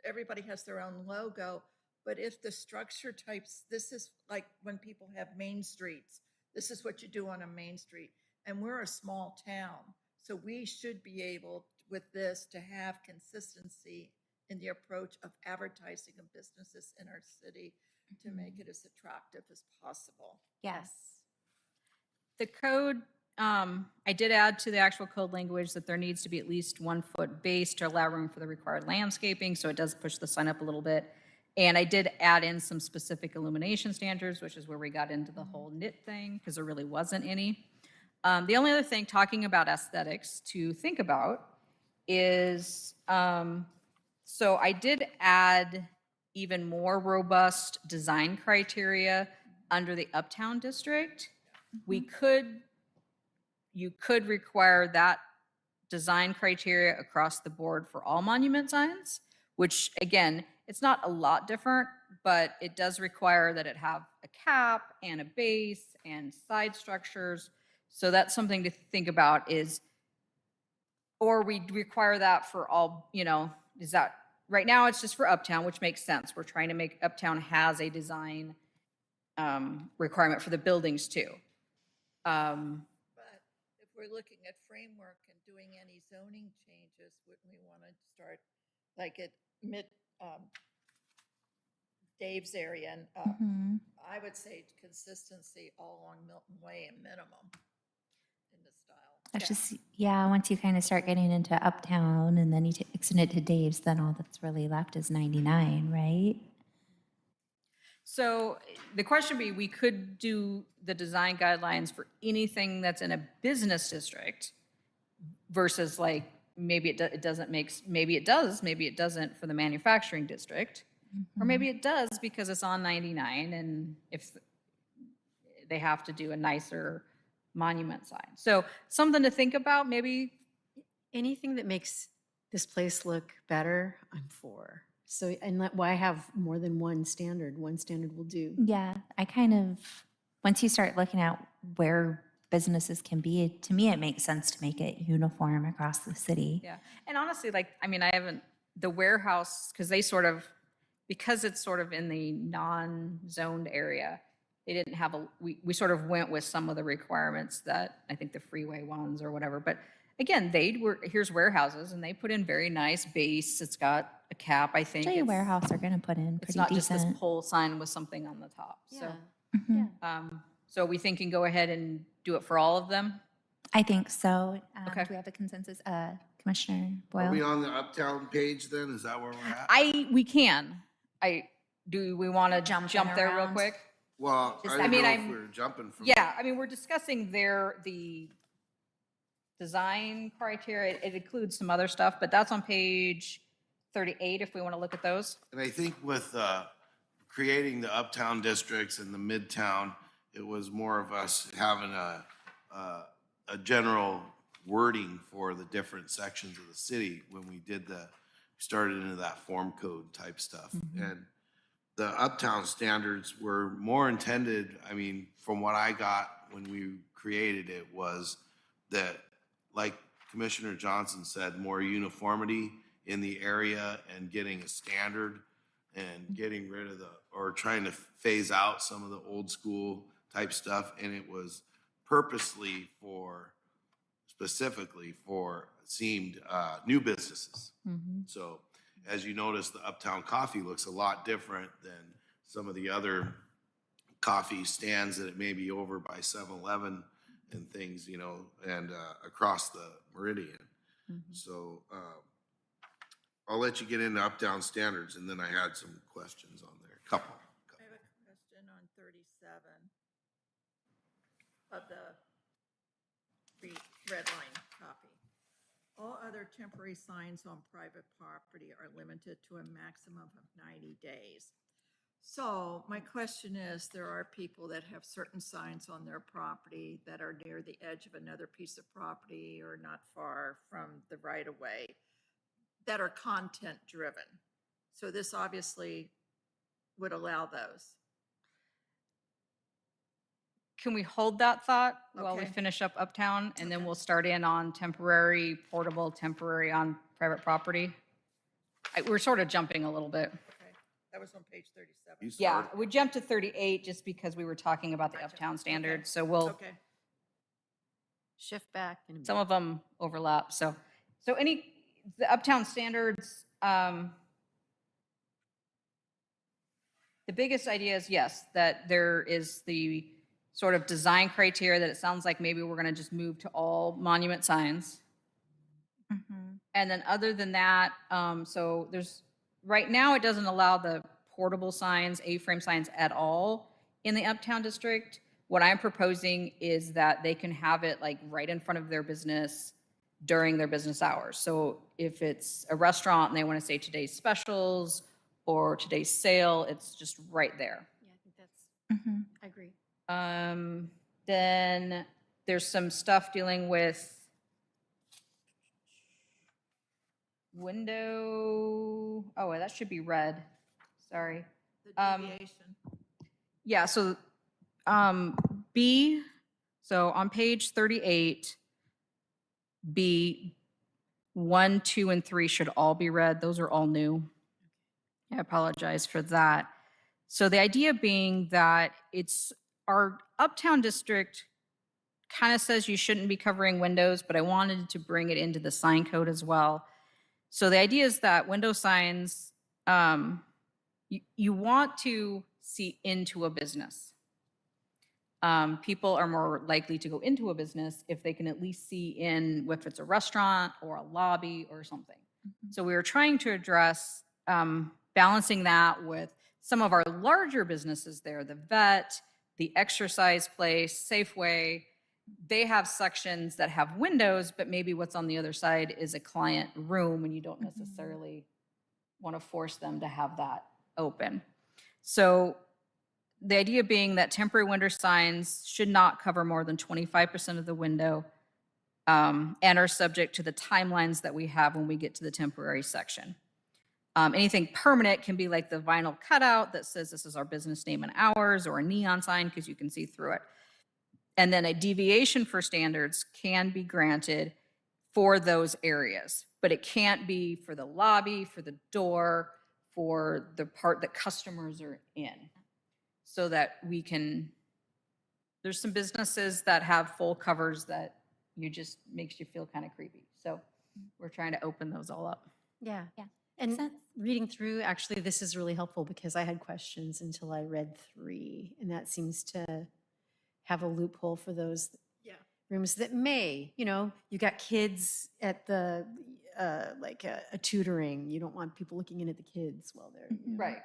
E: everybody has their own logo, but if the structure types, this is like when people have main streets, this is what you do on a main street. And we're a small town, so we should be able with this to have consistency in the approach of advertising of businesses in our city to make it as attractive as possible.
A: Yes.
B: The code, I did add to the actual code language that there needs to be at least 1 foot base to allow room for the required landscaping, so it does push the sign up a little bit. And I did add in some specific illumination standards, which is where we got into the whole knit thing, because there really wasn't any. The only other thing, talking about aesthetics, to think about is, so I did add even more robust design criteria under the Uptown District. You could require that design criteria across the board for all monument signs, which again, it's not a lot different, but it does require that it have a cap and a base and side structures. So that's something to think about or we require that for all, right now it's just for Uptown, which makes sense. We're trying to make Uptown has a design requirement for the buildings too.
E: But if we're looking at framework and doing any zoning changes, wouldn't we want to start like at Dave's area and
A: Mhm.
E: I would say consistency all along Milton Way and minimum in the style.
A: That's just, once you kind of start getting into Uptown and then you extend it to Dave's, then all that's really left is 99, right?
B: So the question would be, we could do the design guidelines for anything that's in a business district versus like, maybe it doesn't maybe it does, maybe it doesn't for the manufacturing district. Or maybe it does because it's on 99 and if they have to do a nicer monument sign. So something to think about, maybe.
C: Anything that makes this place look better, I'm for. So, and why have more than one standard? One standard will do.
A: Yeah, once you start looking at where businesses can be, to me, it makes sense to make it uniform across the city.
B: Yeah. And honestly, the warehouse, because it's sort of in the non-zoned area, they didn't have we sort of went with some of the requirements that I think the freeway ones or whatever. But again, here's warehouses and they put in very nice base. It's got a cap, I think.
A: Usually a
B: It's-
A: warehouse are gonna put in
B: It's
A: pretty
B: not just this
A: decent.
B: pole sign with something on the top. So,
A: Mhm.
B: so we thinking go ahead and do it for all of them?
A: I think so.
B: Okay.
A: Do we have a consensus? Commissioner
D: Are we
A: Boyle?
D: on the Uptown page then? Is that where we're at?
B: We can. Do we want to
A: Jump
B: jump
A: in
B: there real
A: around?
B: quick?
D: Well,
A: Is
D: I
A: that-
D: don't know if
B: I'm-
D: we're jumping from.
B: Yeah, we're discussing the design criteria. It includes some other stuff, but that's on page 38, if we want to look at those.
D: And I think with creating the uptown districts and the midtown, it was more of us having a general wording for the different sections of the city when we started into that form code type stuff. And the uptown standards were more intended, I mean, from what I got when we created it, was that, like Commissioner Johnson said, more uniformity in the area and getting a standard and getting rid of or trying to phase out some of the old school type stuff. And it was purposely specifically for seemed new businesses. So as you notice, the Uptown Coffee looks a lot different than some of the other coffee stands that it may be over by 7-Eleven and things, you know, and across the Meridian. So I'll let you get into Uptown standards, and then I had some questions on there, couple.
E: I have a question on 37 of the red line copy. All other temporary signs on private property are limited to a maximum of 90 days. So my question is, there are people that have certain signs on their property that are near the edge of another piece of property or not far from the right-of-way that are content driven. So this obviously would allow those.
B: Can we hold that thought while we
E: Okay.
B: finish up Uptown, and then
E: Okay.
B: we'll start in on temporary, portable, temporary on private property? We're sort of jumping a little bit.
E: Okay, that was on page 37.
D: You
B: Yeah,
D: started.
B: we jumped to 38 just because we were talking about the
E: Gotcha.
B: Uptown
E: Okay.
B: standards, so we'll,
E: Okay,
C: Shift back in a
B: some
C: minute.
B: of them overlap, so the Uptown standards, the biggest idea is, yes, that there is the sort of design criteria that it sounds like maybe we're gonna just move to all monument signs. And then other than that, so right now, it doesn't allow the portable signs, A-frame signs at all in the Uptown District. What I'm proposing is that they can have it like right in front of their business during their business hours. So if it's a restaurant and they want to say today's specials or today's sale, it's just right there.
C: Yeah, I think that's, I agree.
B: Then there's some stuff dealing with window, oh, that should be red, sorry.
E: the deviation.
B: Yeah, so B, so on page 38, B, 1, 2, and 3 should all be red. Those are all new. I apologize for that. So the idea being that it's our Uptown District kind of says you shouldn't be covering windows, but I wanted to bring it into the sign code as well. So the idea is that window signs, you want to see into a business. People are more likely to go into a business if they can at least see in, if it's a restaurant or a lobby or something. So we were trying to address balancing that with some of our larger businesses there, the vet, the exercise place, Safeway. They have sections that have windows, but maybe what's on the other side is a client room, and you don't necessarily want to force them to have that open. So the idea being that temporary window signs should not cover more than 25% of the window, and are subject to the timelines that we have when we get to the temporary section. Anything permanent can be like the vinyl cutout that says this is our business name and hours, or a neon sign because you can see through it. And then a deviation for standards can be granted for those areas, but it can't be for the lobby, for the door, for the part that customers are in. So that we can, there's some businesses that have full covers that just makes you feel kind of creepy. So we're trying to open those all up.
C: Yeah.
A: Yeah,
C: And
A: sense.
C: reading through, actually, this is really helpful because I had questions until I read 3, and that seems to have a loophole for those
E: Yeah,
C: rooms that may, you got kids at the, like a tutoring, you don't want people looking in at the kids while they're.
B: Right.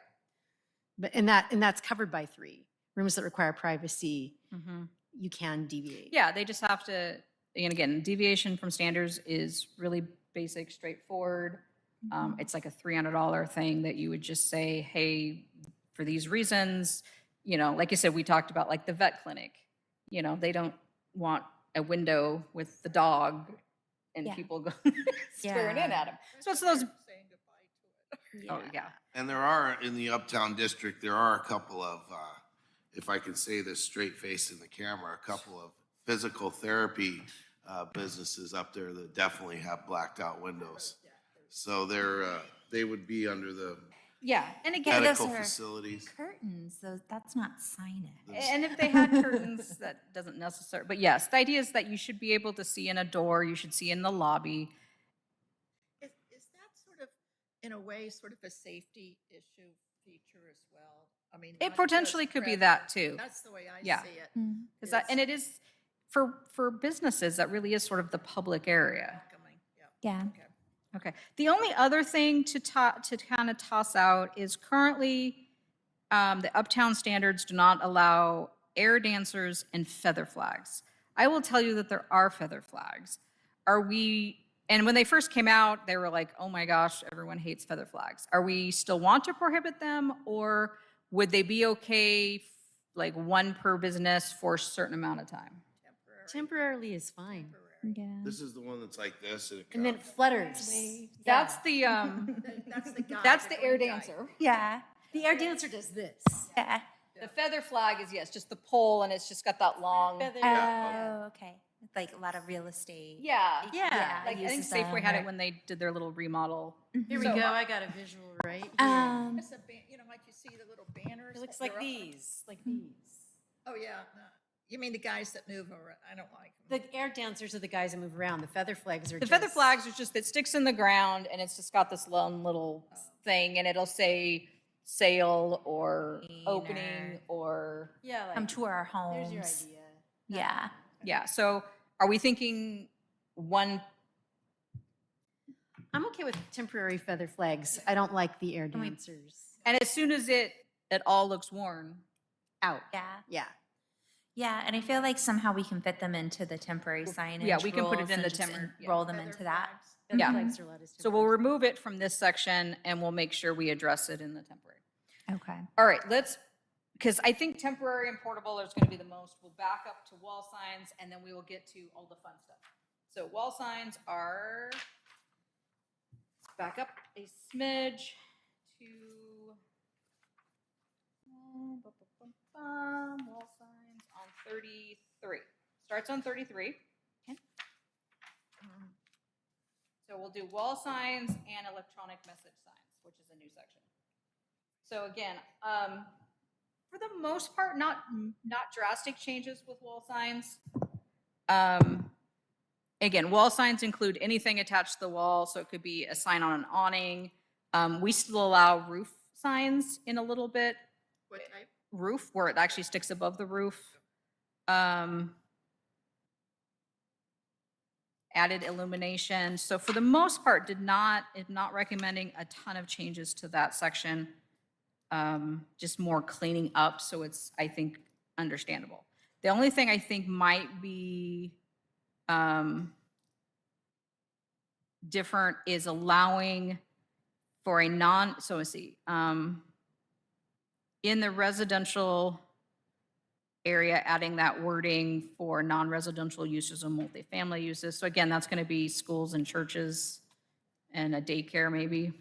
C: But, and that's covered by 3. Rooms that require privacy, you can deviate.
B: Yeah, they just have to, and again, deviation from standards is really basic, straightforward. It's like a $300 thing that you would just say, hey, for these reasons, like you said, we talked about like the vet clinic. They don't want a window with the dog and
A: Yeah.
B: people go staring in
A: Yeah.
B: at them. So it's those,
E: Saying goodbye to it.
B: oh, yeah.
D: And there are, in the Uptown District, there are a couple of, if I can say this straight face in the camera, a couple of physical therapy businesses up there that definitely have blacked out windows. So they would be under the
B: Yeah, and again,
A: those
D: medical
A: are
D: facilities.
A: Curtains, that's not signage.
B: and if they had curtains, that doesn't necessarily, but yes, the idea is that you should be able to see in a door, you should see in the lobby.
E: Is that sort of, in a way, sort of a safety issue feature as well? I mean.
B: It
E: not
B: potentially
E: just
B: could be
E: presence.
B: that too.
E: That's the way I
B: Yeah.
E: see it.
A: Mm.
B: Is that, and it is, for businesses, that really is sort of the public area.
E: Welcoming, yeah.
A: Yeah.
E: Okay.
B: Okay. The only other thing to kind of toss out is currently, the Uptown standards do not allow air dancers and feather flags. I will tell you that there are feather flags. And when they first came out, they were like, oh my gosh, everyone hates feather flags. Are we still want to prohibit them, or would they be okay, like one per business for a certain amount of time?
C: Temporarily is fine.
A: Yeah.
D: This is the one that's like this and it
C: And then it
D: kind of-
C: flutters.
B: That's
C: Yeah.
E: That's the guy.
B: that's the air
E: green guy.
B: dancer.
A: Yeah.
C: The air dancer does this.
A: Yeah.
B: The feather flag is, yes, just the pole, and it's just got that long.
C: Feather-
A: Oh, okay. It's like a lot of real estate.
B: Yeah.
C: Yeah.
B: Like, I think
A: uses
B: Safeway
A: them,
B: had
A: or-
B: it when they did their little remodel.
C: Here we
B: So-
C: go, I got a visual right here.
E: It's a, like you see the little banners.
C: It looks
E: that
C: like
E: they're up on-
C: these, like these.
E: Oh, yeah. No. You mean the guys that move around? I don't like them.
C: The air dancers are the guys that move around. The feather flags are
B: The feather
C: just-
B: flags is just, it sticks in the ground, and it's just got this long little thing, and it'll say sale or
A: Opening
B: opening or,
C: Yeah, like,
A: Come to our
C: there's your
A: homes.
C: idea.
A: Yeah.
B: yeah. So are we thinking one?
C: I'm okay with temporary feather flags. I don't like the air
A: we-
C: dancers.
B: And as soon as it all looks worn,
C: Out.
A: Yeah.
C: Yeah.
A: Yeah. And I feel like somehow we can fit them into the temporary signage.
B: yeah, we can put it
A: rules
B: in
A: and
B: the
A: just
B: temporary. yeah.
A: roll them
E: Feather
A: into that.
E: flags.
C: Feather
B: Yeah.
C: flags are allowed as
B: So we'll
C: temporary.
B: remove it from this section, and we'll make sure we address it in the temporary.
A: Okay.
B: All right, because I think temporary and portable is going to be the most. We'll back up to wall signs, and then we will get to all the fun stuff. So wall signs are, let's back up a smidge to, wall signs on 33. Starts on 33.
A: Okay.
B: So we'll do wall signs and electronic message signs, which is a new section. So again, for the most part, not drastic changes with wall signs. Again, wall signs include anything attached to the wall, so it could be a sign on an awning. We still allow roof signs in a little bit,
E: What type?
B: roof, where it actually sticks above the roof. Added illumination. So for the most part, not recommending a ton of changes to that section. Just more cleaning up, so it's, I think, understandable. The only thing I think might be different is allowing for a so let's see, in the residential area, adding that wording for non-residential uses and multifamily uses. So again, that's going to be schools and churches and a daycare maybe.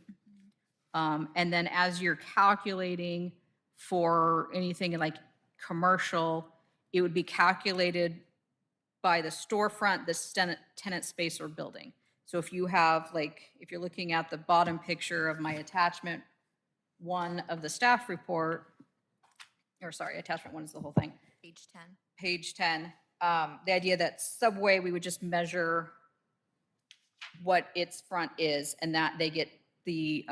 B: And then as you're calculating for anything like commercial, it would be calculated by the storefront, the tenant space or building. So if you have, like, if you're looking at the bottom picture of my attachment one of the staff report, or sorry, attachment one is the whole thing,
A: Page 10.
B: page 10, the idea that Subway, we would just measure what its front is, and that they get the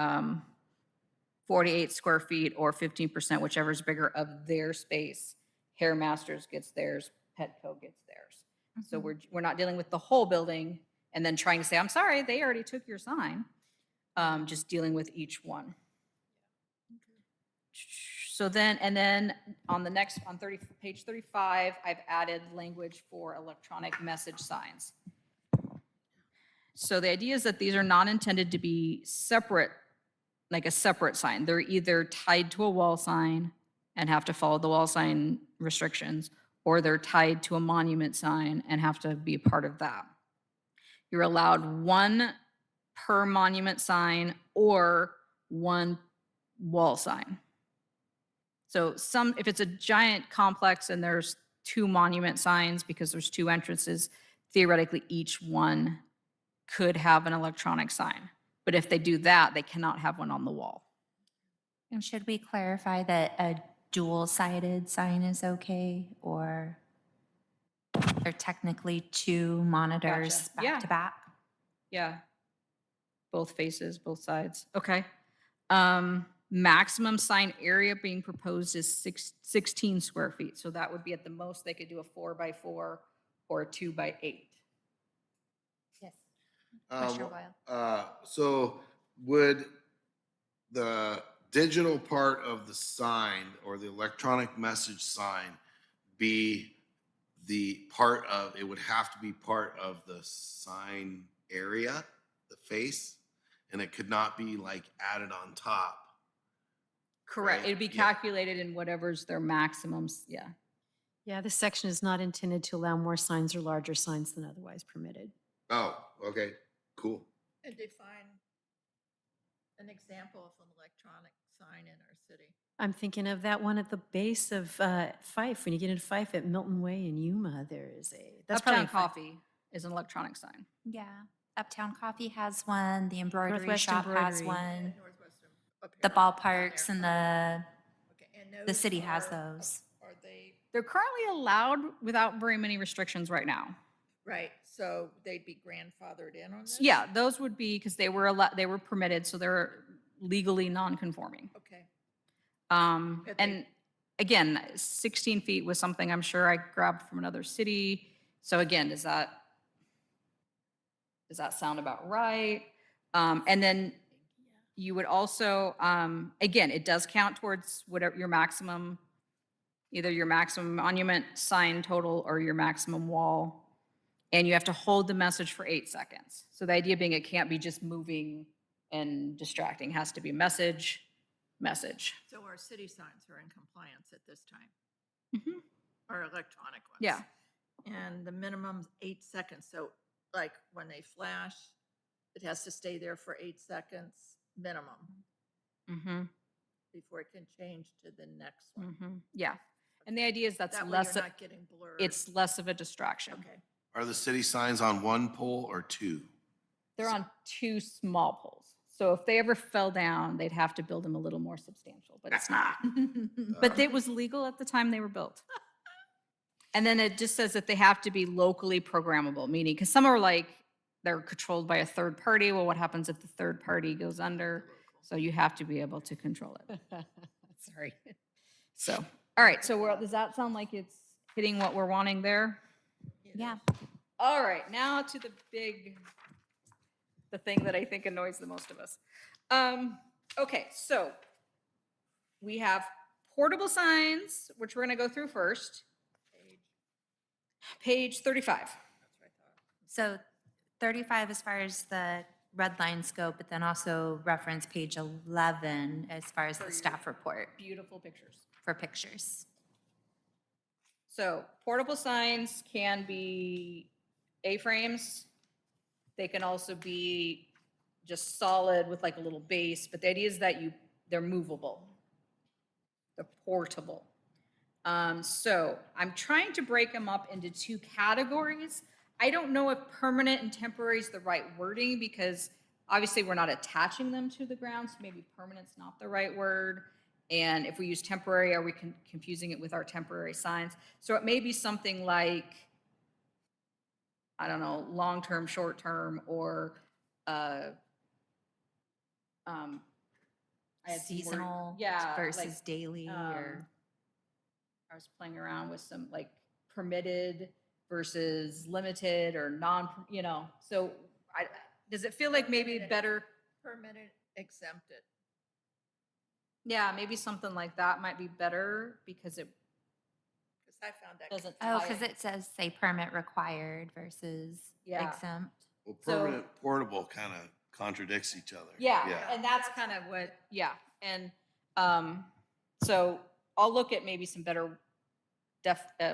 B: 48 square feet or 15%, whichever is bigger, of their space. Hair Masters gets theirs, Petco gets theirs. So we're not dealing with the whole building and then trying to say, I'm sorry, they already took your sign. Just dealing with each one. So then, and then on the next, on page 35, I've added language for electronic message signs. So the idea is that these are not intended to be separate, like a separate sign. They're either tied to a wall sign and have to follow the wall sign restrictions, or they're tied to a monument sign and have to be a part of that. You're allowed one per monument sign or one wall sign. So if it's a giant complex and there's 2 monument signs because there's 2 entrances, theoretically each one could have an electronic sign. But if they do that, they cannot have one on the wall.
A: And should we clarify that a dual-sided sign is okay, or they're technically 2 monitors
B: Gotcha. Yeah.
A: back to back?
B: Yeah. Both faces, both sides. Okay. Maximum sign area being proposed is 16 square feet. So that would be at the most, they could do a 4x4 or a 2x8.
A: Yes.
D: Um,
A: Commissioner Boyle.
D: So would the digital part of the sign or the electronic message sign be the part of, it would have to be part of the sign area, the face, and it could not be like added on top?
B: Correct.
D: Right,
B: It'd be
D: yeah.
B: calculated in whatever's their maximums. Yeah.
C: Yeah, this section is not intended to allow more signs or larger signs than otherwise permitted.
D: Oh, okay, cool.
E: And define an example of an electronic sign in our city.
C: I'm thinking of that one at the base of Fife. When you get into Fife at Milton Way in Yuma, there is a, that's probably
B: Uptown
C: a Fife.
B: Coffee is an electronic sign.
A: Yeah. Uptown Coffee has one, the embroidery
C: Northwest
A: shop has
C: Embroidery.
A: one,
E: Northwestern up
A: the
E: here, down
A: ballparks
E: there.
A: and the
E: Okay, and
A: the
E: those
A: city has
E: are-
A: those.
E: Are they,
B: They're currently allowed without very many restrictions right now.
E: right, so they'd be grandfathered in on this?
B: Yeah, those would be, because they were permitted, so they're legally non-conforming.
E: Okay, But they-
B: And again, 16 feet was something I'm sure I grabbed from another city. So again, does that sound about right? And then you would also, again, it does count towards whatever your maximum, either your maximum monument sign total or your maximum wall. And you have to hold the message for 8 seconds. So the idea being it can't be just moving and distracting, it has to be message.
E: so our city signs are in compliance at this time,
B: Mhm.
E: our electronic ones?
B: Yeah.
E: And the minimum's 8 seconds, so like when they flash, it has to stay there for 8 seconds minimum
B: Mm-hmm.
E: before it can change to the next one.
B: Mm-hmm. Yeah. And the idea is that's
E: That way
B: less,
E: you're not getting blurred.
B: it's less of a distraction.
E: Okay,
D: Are the city signs on 1 pole or 2?
B: They're on 2 small poles. So if they ever fell down, they'd have to build them a little more substantial, but it's not. But it was legal at the time they were built. And then it just says that they have to be locally programmable, meaning, because some are like, they're controlled by a third party. Well, what happens if the third party goes under? So you have to be able to control it.
C: Sorry.
B: So, all right, so does that sound like it's hitting what we're wanting there?
A: Yeah.
B: All right, now to the thing that I think annoys the most of us. Okay, so we have portable signs, which we're gonna go through first. Page 35.
E: that's what I thought.
A: So 35 as far as the red lines go, but then also reference page 11 as far as the staff report
B: Beautiful pictures.
A: for pictures.
B: So portable signs can be A-frames. They can also be just solid with like a little base, but the idea is that they're movable. They're portable. So I'm trying to break them up into 2 categories. I don't know if permanent and temporary is the right wording because obviously we're not attaching them to the ground, so maybe permanent's not the right word. And if we use temporary, are we confusing it with our temporary signs? So it may be something like, I don't know, long-term, short-term, or I had some word-
A: Seasonal
B: yeah,
A: versus
B: like,
A: daily or
B: I was playing around with some like permitted versus limited or so does it feel like maybe better?
E: Permitted, exempted.
B: Yeah, maybe something like that might be better because it
E: Because I found that.
B: doesn't.
A: oh,
B: tie
A: because it says say permit required versus
B: Yeah.
A: exempt.
D: Well,
B: So-
D: permanent portable kind of contradicts each other.
B: Yeah, and that's kind of what, yeah, and, so I'll look at maybe some better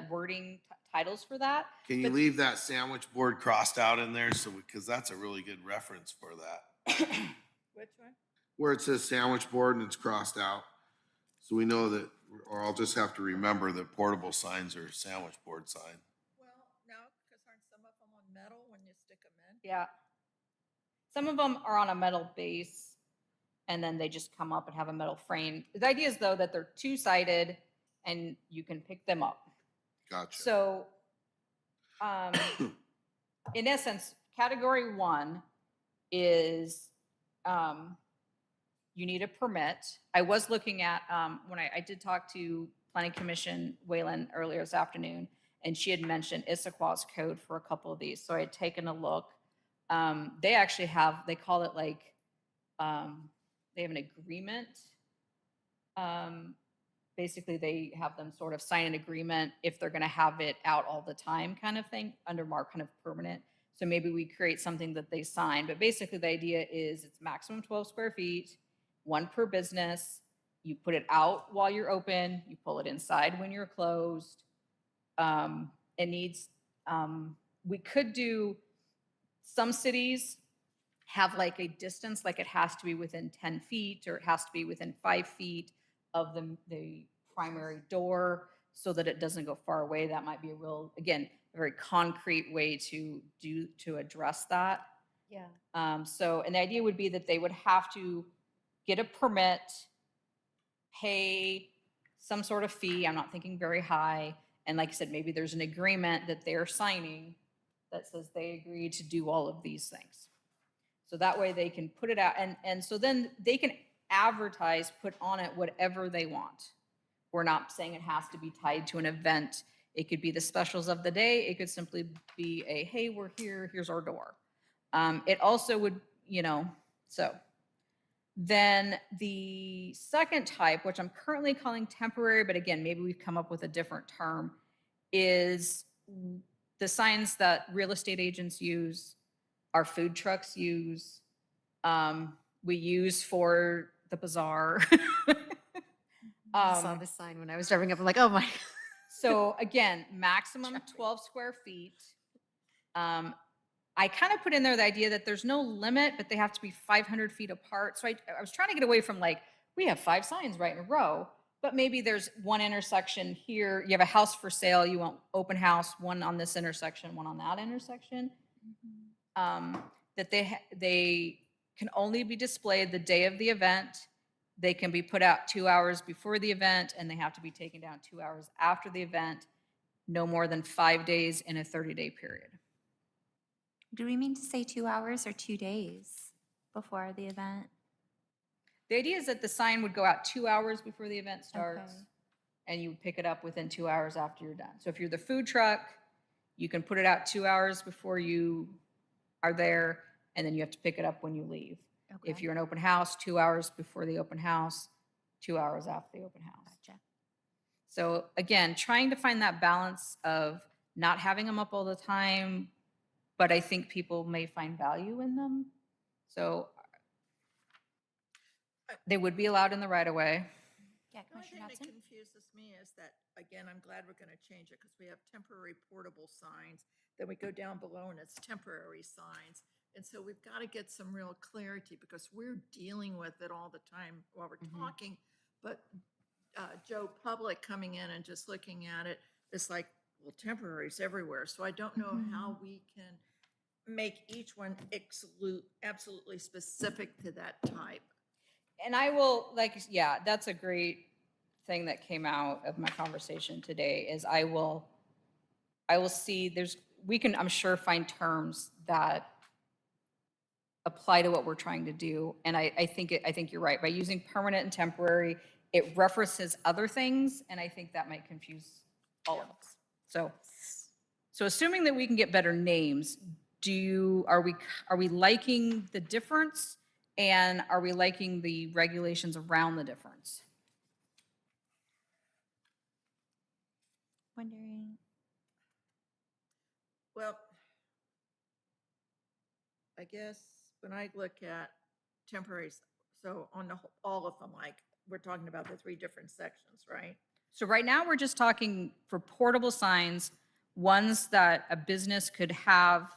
B: wording titles for that.
D: Can you
B: But-
D: leave that sandwich board crossed out in there? So, because that's a really good reference for that.
E: Which one?
D: Where it says sandwich board and it's crossed out. So we know that, or I'll just have to remember that portable signs are sandwich board sign.
E: Well, no, because aren't some of them on metal when you stick them in?
B: Yeah. Some of them are on a metal base and then they just come up and have a metal frame. The idea is though that they're two-sided and you can pick them up.
D: Gotcha.
B: So, in essence, category 1 is, you need a permit. I was looking at, when I did talk to Planning Commission Wayland earlier this afternoon, and she had mentioned Issaquah's code for a couple of these. So I had taken a look. They actually have, they call it like, they have an agreement. Basically, they have them sort of sign an agreement if they're going to have it out all the time kind of thing, under mark kind of permanent. So maybe we create something that they sign. But basically, the idea is it's maximum 12 square feet, 1 per business. You put it out while you're open. You pull it inside when you're closed. It needs, we could do, some cities have like a distance, like it has to be within 10 feet or it has to be within 5 feet of the primary door so that it doesn't go far away. That might be a real, again, a very concrete way to address that.
A: Yeah.
B: So, and the idea would be that they would have to get a permit, pay some sort of fee. I'm not thinking very high. And like I said, maybe there's an agreement that they're signing that says they agree to do all of these things. So that way they can put it out and so then they can advertise, put on it whatever they want. We're not saying it has to be tied to an event. It could be the specials of the day. It could simply be a, hey, we're here, here's our door. It also would, so. Then the second type, which I'm currently calling temporary, but again, maybe we've come up with a different term, is the signs that real estate agents use, our food trucks use, we use for the bazaar.
C: I saw this sign when I was driving up. I'm like, oh my.
B: So again, maximum 12 square feet. I kind of put in there the idea that there's no limit, but they have to be 500 feet apart. So I was trying to get away from like, we have 5 signs right in a row, but maybe there's one intersection here. You have a house for sale. You want open house, one on this intersection, one on that intersection. That they can only be displayed the day of the event. They can be put out 2 hours before the event, and they have to be taken down 2 hours after the event, no more than 5 days in a 30-day period.
A: Do we mean to say 2 hours or 2 days before the event?
B: The idea is that the sign would go out 2 hours before the event starts,
A: Okay.
B: and you would pick it up within 2 hours after you're done. So if you're the food truck, you can put it out 2 hours before you are there, and then you have to pick it up when you leave. If
A: Okay.
B: you're an open house, 2 hours before the open house, 2 hours after the open house.
A: Gotcha.
B: So again, trying to find that balance of not having them up all the time, but I think people may find value in them. So they would be allowed in the right of way.
A: Yeah,
E: The only
A: Commissioner
E: thing that
A: Dotson?
E: confuses me is that, again, I'm glad we're going to change it because we have temporary portable signs. Then we go down below and it's temporary signs. And so we've got to get some real clarity because we're dealing with it all the time while we're
B: Mhm.
E: talking. But Joe Public coming in and just looking at it, it's like, well, temporary's everywhere. So I don't know how we can make each one absolutely specific to that type.
B: And I will, like, yeah, that's a great thing that came out of my conversation today is I will see we can, I'm sure, find terms that apply to what we're trying to do. And I think you're right. By using permanent and temporary, it references other things, and I think that might confuse all of us. So assuming that we can get better names, are we liking the difference? And are we liking the regulations around the difference?
A: Wondering.
E: Well, I guess when I look at temporaries, so on the, all of them, like, we're talking about the 3 different sections, right?
B: So right now, we're just talking for portable signs, ones that a business could have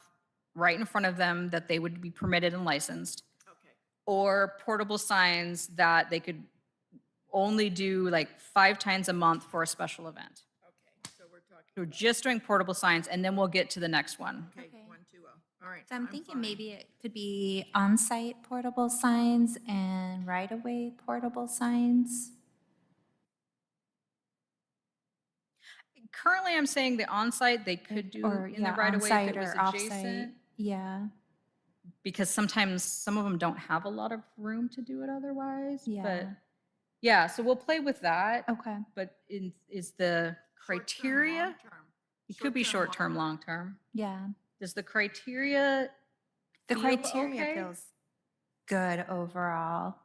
B: right in front of them that they would be permitted and licensed,
E: Okay.
B: or portable signs that they could only do like 5 times a month for a special event.
E: Okay, so we're talking.
B: We're just doing portable signs, and then we'll get to the next one.
E: Okay,
A: Okay.
E: 120. All right.
A: So I'm thinking
E: fine.
A: maybe it could be on-site portable signs and right-of-way portable signs.
B: Currently, I'm saying the on-site, they could do
A: Or,
B: in the
A: yeah,
B: right of way if
A: on-site
B: it was
A: or off-site.
B: adjacent.
A: Yeah,
B: Because sometimes some of them don't have a lot of room to do it otherwise. But
A: Yeah.
B: yeah, so we'll play with that.
A: okay.
B: But is the
E: Short-term,
B: criteria,
E: long-term.
B: it could be short-term, long-term.
A: Yeah.
B: Does the criteria
A: The
B: feel
A: criteria
B: okay?
A: feels good overall.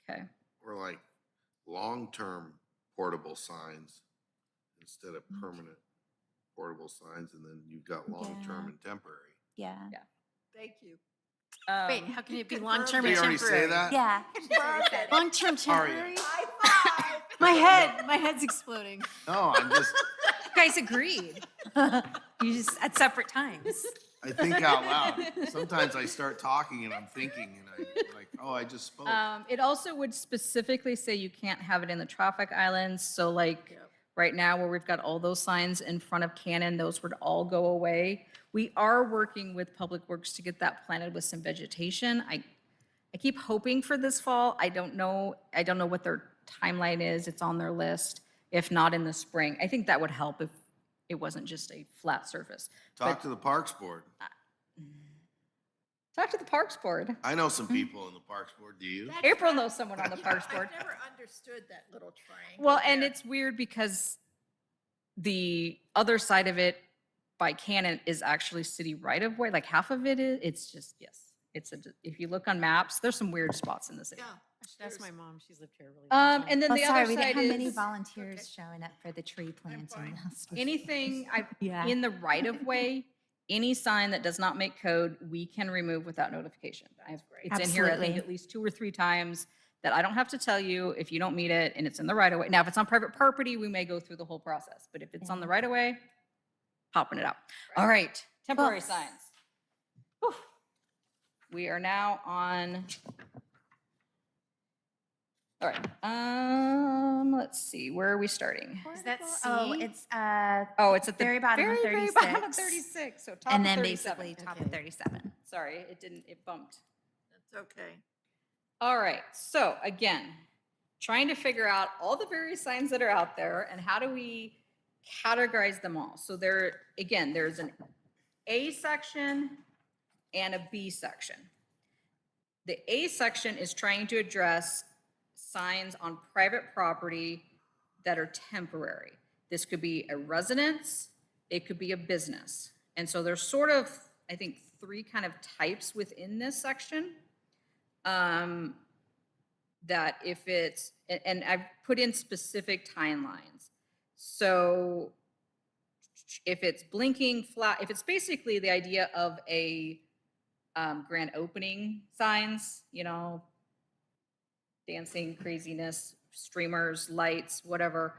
B: Okay.
D: Or like long-term portable signs instead of permanent portable signs, and then you've got long-term
A: Yeah.
D: and temporary.
A: Yeah.
B: Yeah.
E: Thank you.
C: Wait,
B: Um,
C: how can it be
E: confirmed
C: long-term
D: Did
C: and
D: you already
C: temporary?
D: say that?
A: Yeah.
C: Long-term
D: Sorry.
C: temporary?
E: High five.
C: My head's exploding.
D: No, I'm just,
A: You guys agreed. You just at separate times.
D: I think out loud. Sometimes I start talking and I'm thinking and I'm like, oh, I just spoke.
B: It also would specifically say you can't have it in the traffic islands. So like
E: Yep.
B: right now where we've got all those signs in front of Cannon, those would all go away. We are working with Public Works to get that planted with some vegetation. I keep hoping for this fall. I don't know what their timeline is. It's on their list. If not in the spring, I think that would help if it wasn't just a flat surface.
D: Talk to the Parks Board.
B: Talk to the Parks Board.
D: I know some people in the Parks Board. Do you?
E: That
B: April
E: tri-
B: knows someone on the
E: You
B: Parks
E: know,
B: Board.
E: I've never understood that little triangle.
B: Well, and
E: there.
B: it's weird because the other side of it by Cannon is actually city right of way. Like half of it is, it's just, yes. If you look on maps, there's some weird spots in the city.
E: Yeah.
C: That's my
E: there's-
C: mom. She's lived here a really long time.
B: And then
A: Well,
B: the
A: sorry,
B: other
A: we didn't
B: side
A: have many
B: is
A: volunteers
E: Okay.
A: showing up for the tree planting
E: fine.
A: last week.
B: anything
A: Yeah.
B: in the right of way, any sign that does not make code, we can remove without notification. It's in here, I think,
A: Absolutely.
B: at least 2 or 3 times that I don't have to tell you if you don't meet it and it's in the right of way. Now, if it's on private property, we may go through the whole process, but if it's on the right of way, popping it out. All right, temporary
A: Well-
B: signs. Whew. We are now on. All right, let's see, where are we starting?
C: Is that
A: Oh,
C: C?
A: it's
B: Oh, it's at the
A: Very bottom of
B: very bottom of
A: 36.
B: 36, so top
A: and
B: of
A: then
B: 37.
A: basically top
C: Okay.
A: of 37.
B: Sorry, it bumped.
E: That's okay.
B: All right, so again, trying to figure out all the various signs that are out there and how do we categorize them all? So there's an A section and a B section. The A section is trying to address signs on private property that are temporary. This could be a residence, it could be a business. And so there's sort of, I think, 3 kind of types within this section. That if it's, and I've put in specific timelines. So if it's blinking flat, if it's basically the idea of a grand opening signs, dancing, craziness, streamers, lights, whatever,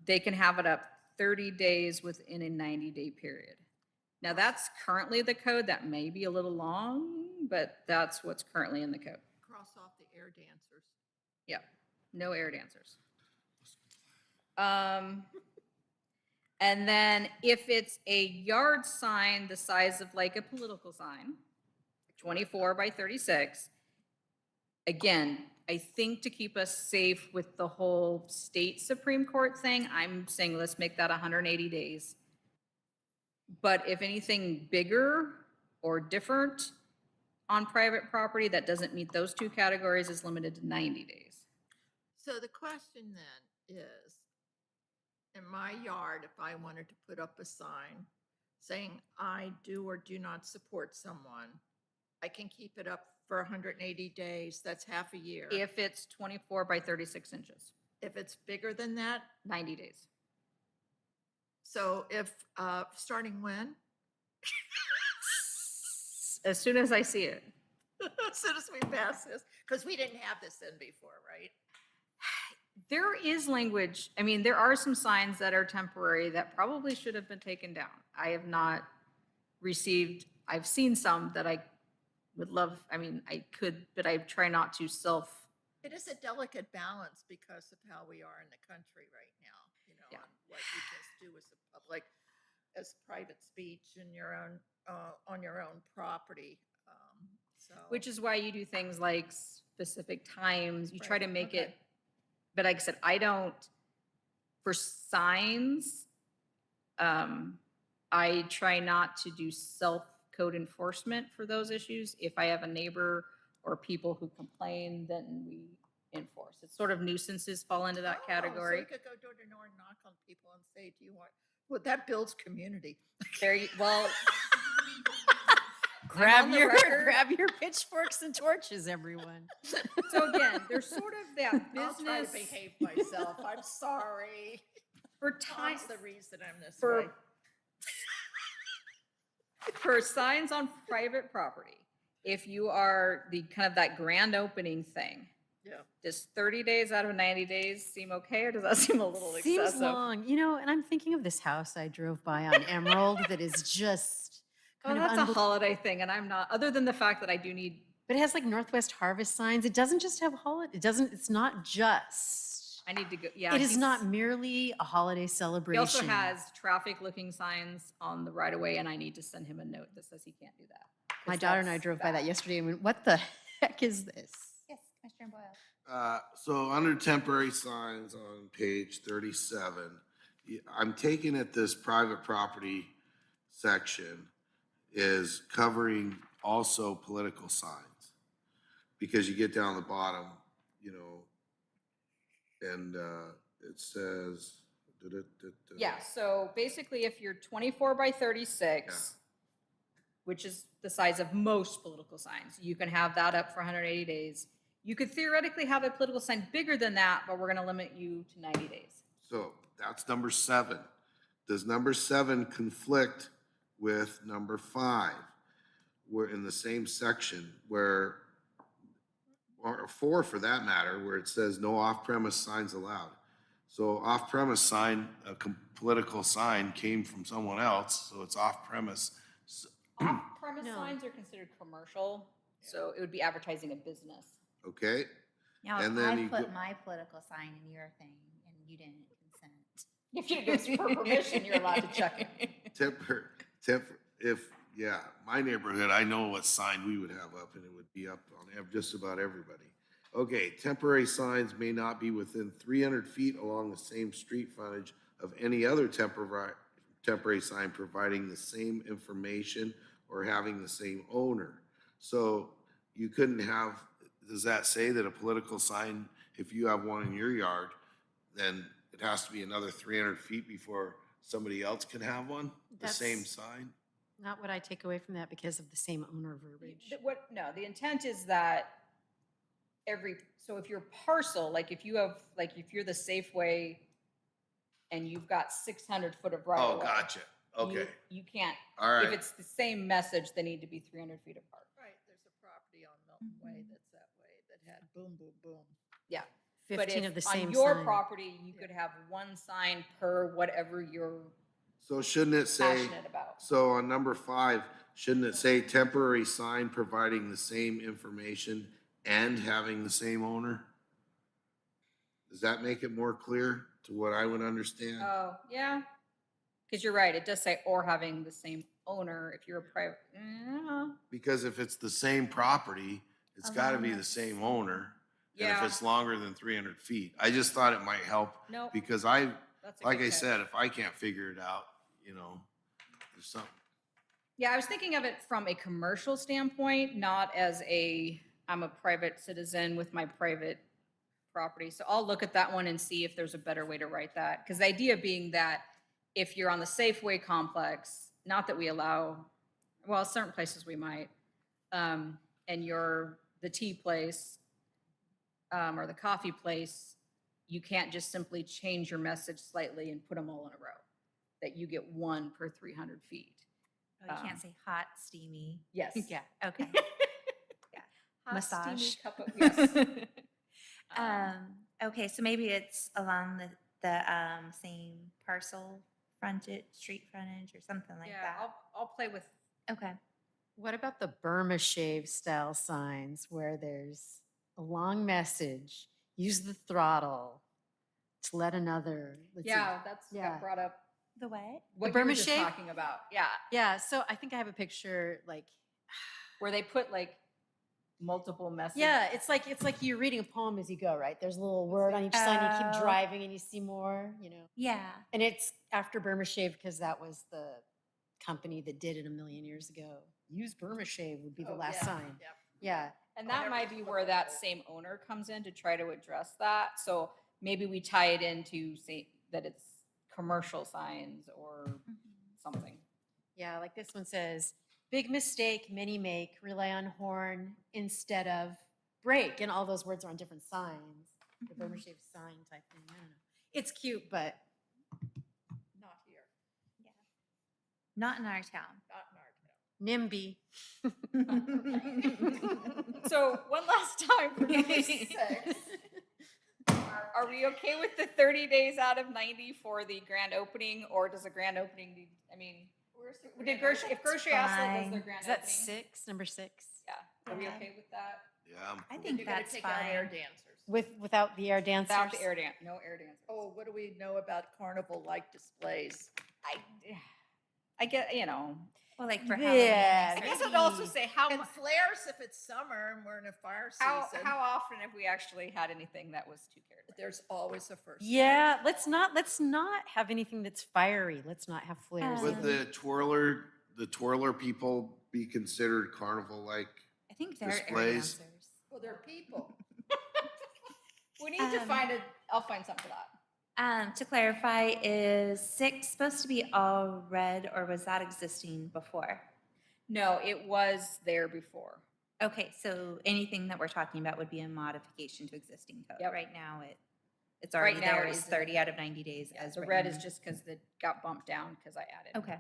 B: they can have it up 30 days within a 90-day period. Now, that's currently the code. That may be a little long, but that's what's currently in the code.
E: Cross off the air dancers.
B: Yeah, no air dancers. And then if it's a yard sign the size of like a political sign, 24 by 36, again, I think to keep us safe with the whole state Supreme Court thing, I'm saying let's make that 180 days. But if anything bigger or different on private property that doesn't meet those 2 categories is limited to 90 days.
E: So the question then is, in my yard, if I wanted to put up a sign saying I do or do not support someone, I can keep it up for 180 days. That's half a year.
B: If it's 24 by 36 inches,
E: If it's bigger than that,
B: 90 days.
E: So if, starting when?
B: As soon as I see it.
E: As soon as we pass this, because we didn't have this in before, right?
B: There is language, I mean, there are some signs that are temporary that probably should have been taken down. I have not received, I've seen some that I would love, I mean, I could, but I try not to
E: It is a delicate balance because of how we are in the country right now, you know,
B: Yeah.
E: and what you can do as a public, as private speech in your own, on your own property. So.
B: which is why you do things like specific times, you try
E: Right,
B: to make
E: okay.
B: it, but like I said, I don't, for signs, I try not to do self-code enforcement for those issues. If I have a neighbor or people who complain, then we enforce. It's sort of nuisances fall into that
E: Oh,
B: category.
E: So we could go door to door and knock on people and say, do you want, well, that builds community.
B: Well,
C: Grab
B: on the
C: your,
B: record.
C: grab your pitchforks and torches, everyone.
B: so again, there's sort of that
E: I'll try to
B: business
E: behave myself. I'm sorry.
B: for time,
E: Tom's the reason I'm this
B: for-
E: way.
B: for signs on private property. If you are the kind of that grand opening thing,
E: Yeah.
B: does 30 days out of 90 days seem okay, or does that seem a little
C: Seems
B: excessive?
C: long, you know, and I'm thinking of this house I drove by on Emerald that is just
B: Oh,
C: kind
B: that's
C: of
B: a holiday thing, and I'm not, other than the fact that I do need,
C: but it has like Northwest Harvest signs. It doesn't just have holiday. It doesn't, it's not just,
B: I need to go, yeah.
C: it is
B: he's-
C: not merely a holiday
B: He
C: celebration.
B: also has traffic looking signs on the right of way, and I need to send him a note that says he can't do that. 'cause
C: My daughter and I
B: that's
C: drove by that
B: bad.
C: yesterday and went, what the heck is this?
A: Yes, Commissioner Boyle.
D: So under temporary signs on page 37, I'm taking it this private property section is covering also political signs. Because you get down the bottom, you know, and it says.
B: Yeah, so basically if you're 24 by 36, which is the size of most political signs, you can have that up for 180 days. You could theoretically have a political sign bigger than that, but we're going to limit you to 90 days.
D: So that's number 7. Does number 7 conflict with number 5? We're in the same section where, or 4 for that matter, where it says no off-premise signs allowed. So off-premise sign, political sign came from someone else, so it's off-premise.
B: Off-premise
C: No.
B: signs are considered commercial, so it would be advertising a business.
D: Okay?
A: Now,
D: And
A: if
D: then
A: I
D: you
A: put
D: go-
A: my political sign in your thing and you didn't consent.
B: If you do it for permission, you're allowed to check it.
D: Yeah, my neighborhood, I know what sign we would have up, and it would be up on just about everybody. Okay, temporary signs may not be within 300 feet along the same street frontage of any other temporary sign providing the same information or having the same owner. So you couldn't have, does that say that a political sign, if you have one in your yard, then it has to be another 300 feet before somebody else can have one? The same
C: That's-
D: sign?
C: Not what I take away from that because of the same owner verbiage.
B: No, the intent is that so if your parcel, like if you're the Safeway and you've got 600 foot of right
D: Oh,
B: of way.
D: gotcha. Okay,
B: You can't,
D: all
B: if
D: right.
B: it's the same message, they need to be 300 feet apart.
E: Right, there's a property on Milton Way that's that way, that had boom, boom, boom.
B: Yeah. But
C: 15
B: if
C: of the same
B: on your
C: sign.
B: property, you could have one sign per whatever you're
D: So shouldn't it say,
B: passionate about.
D: so on number 5, shouldn't it say temporary sign providing the same information and having the same owner? Does that make it more clear to what I would understand?
B: Oh, yeah. Because you're right, it does say or having the same owner if you're a private.
D: Because if it's the same property, it's gotta
A: Along
D: be
A: the
D: the same owner. And if
B: Yeah.
D: it's longer than 300 feet, I just thought it might help
B: Nope.
D: because
B: That's a
D: like
B: good
D: I
B: catch.
D: said, if I can't figure it out, you know, there's something.
B: Yeah, I was thinking of it from a commercial standpoint, not as I'm a private citizen with my private property. So I'll look at that one and see if there's a better way to write that. Because the idea being that if you're on the Safeway complex, not that we allow, well, certain places we might, and you're the tea place or the coffee place, you can't just simply change your message slightly and put them all in a row. that you get one per 300 feet.
A: Oh, you can't say hot, steamy.
B: Yes.
A: Yeah, okay.
B: Hot, steamy
A: Massage.
B: cup of, yes.
A: Okay, so maybe it's along the same parcel frontage, street frontage or something like
B: Yeah,
A: that.
B: I'll play with,
A: Okay.
C: What about the Burma shave style signs where there's a long message, use the throttle to let another, let's see.
B: yeah, that's
C: Yeah.
B: got brought up.
A: The what?
B: What you
C: Burma
B: were just
C: shave?
B: talking about, yeah,
C: Yeah, so I think I have a picture like,
B: where they put like multiple messages.
C: yeah, it's like you're reading a poem as you go, right? There's a little word on each sign, you keep
A: Oh.
C: driving and you see more, you know.
A: Yeah.
C: And it's after Burma Shave because that was the company that did it a million years ago. Use Burma Shave would be the
E: Oh,
C: last
E: yeah,
C: sign.
E: yeah.
C: Yeah.
B: And that might be where that same owner comes in to try to address that. So maybe we tie it into say that it's commercial signs or something.
C: Yeah, like this one says, big mistake many make, rely on horn instead of brake. And all those words are on different signs. The Burma
A: Mhm.
C: Shave sign type thing. I don't know. It's cute, but
E: Not here,
A: Not in our town.
E: not in our town.
C: NIMBY.
B: So one last time for number 6. Are we okay with the 30 days out of 90 for the grand opening, or does a grand opening need, I mean, did Grocery, if Grocery Outlet does their
A: fine.
B: grand
C: Is that
B: opening?
C: 6? Number 6?
B: Yeah, are we
A: Yeah.
B: okay with that?
D: Yeah, I'm
A: I
D: cool.
A: think
E: You're gonna
A: that's
E: take out air
A: fine.
E: dancers.
C: Without the air dancers?
B: Without the no air dancers.
E: Oh, what do we know about carnival-like displays?
B: I get, you know,
A: Well, like for
C: Yeah,
A: Halloween.
B: I
A: or
B: guess
A: something.
B: I'd also say how
E: And flares if it's summer and we're in a fire season.
B: how often have we actually had anything that was too carried away?
E: There's always a first.
C: Yeah, let's not have anything that's fiery. Let's not have flares.
D: Would
A: Um,
D: the twirler people be considered carnival-like?
A: I think they're air
D: displays?
A: dancers.
E: Well, they're people.
B: We need to find it. I'll find something for that.
A: To clarify, is 6 supposed to be all red or was that existing before?
B: No, it was there before.
A: Okay, so anything that we're talking about would be a modification to existing code.
B: Yep.
A: Right now, it's already
B: now
A: there
B: it
A: as
B: is.
A: 30 out of 90 days as
B: The red is
A: written.
B: just because it got bumped down because I added.
A: Okay.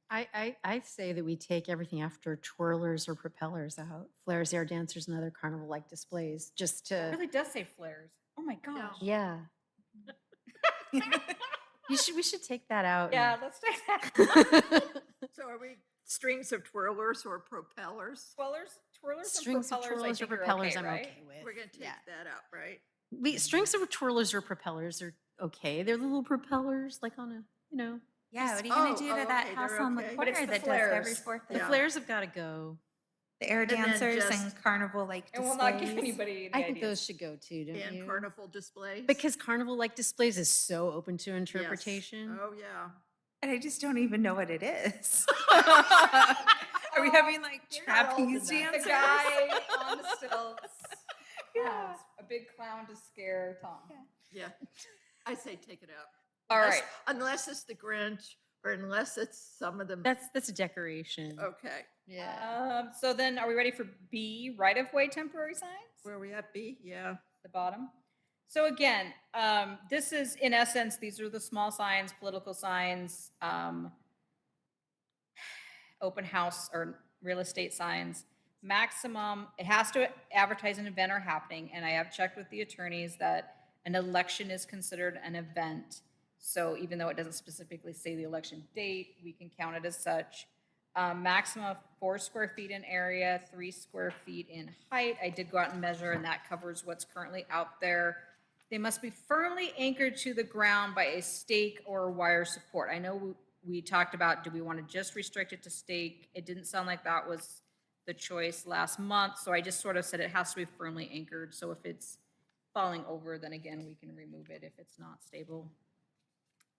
C: I say that we take everything after twirlers or propellers out, flares, air dancers, and other carnival-like displays, just
B: It
C: to,
B: really does say flares. Oh my gosh.
C: yeah. We should take that out.
B: Yeah, let's take that.
E: So are we strings of twirlers or propellers?
B: Twirlers
C: Strings
B: and
C: of
B: propellers, I
C: twirlers or
B: think are
C: propellers,
B: okay,
C: I'm
B: right?
C: okay with.
E: We're gonna take
C: Yeah.
E: that out, right?
C: Strings of twirlers or propellers are okay. They're little propellers, like on a, you know.
A: Yeah, what are you
E: Oh,
A: going to do to
E: oh,
A: that
E: okay,
A: house
E: they're
A: on the
E: okay. But
A: corner
B: it's the
A: that does every
B: flares.
A: 4th?
C: The
E: Yeah.
C: flares have got to go.
A: The air
E: then
A: dancers and
E: just-
A: carnival-like
B: And
A: displays.
B: we'll not give anybody any
C: I think
B: ideas.
C: those should go too, don't
E: And
C: you?
E: carnival displays?
C: Because carnival-like displays is so open to
E: Yes.
C: interpretation.
E: Oh, yeah.
A: And I just don't even know what it is. Are we having like
E: You're not old
A: trapeze
E: enough.
B: The
A: dancers?
B: guy on the stilts.
A: Yeah.
B: has a big clown to scare Tom.
E: Yeah. I say take it out.
B: All
E: Unless-
B: right.
E: Unless it's the Grinch or unless it's some of them.
C: That's a decoration.
E: Okay.
C: Yeah.
B: So then are we ready for B, right-of-way temporary signs?
E: Where we at, B? Yeah.
B: The bottom. So again, this is in essence, these are the small signs, political signs, open house or real estate signs. Maximum, it has to advertise an event or happening, and I have checked with the attorneys that an election is considered an event. So even though it doesn't specifically say the election date, we can count it as such. Maximum of 4 square feet in area, 3 square feet in height. I did go out and measure, and that covers what's currently out there. They must be firmly anchored to the ground by a stake or wire support. I know we talked about, do we want to just restrict it to stake? It didn't sound like that was the choice last month, so I just sort of said it has to be firmly anchored. So if it's falling over, then again, we can remove it if it's not stable.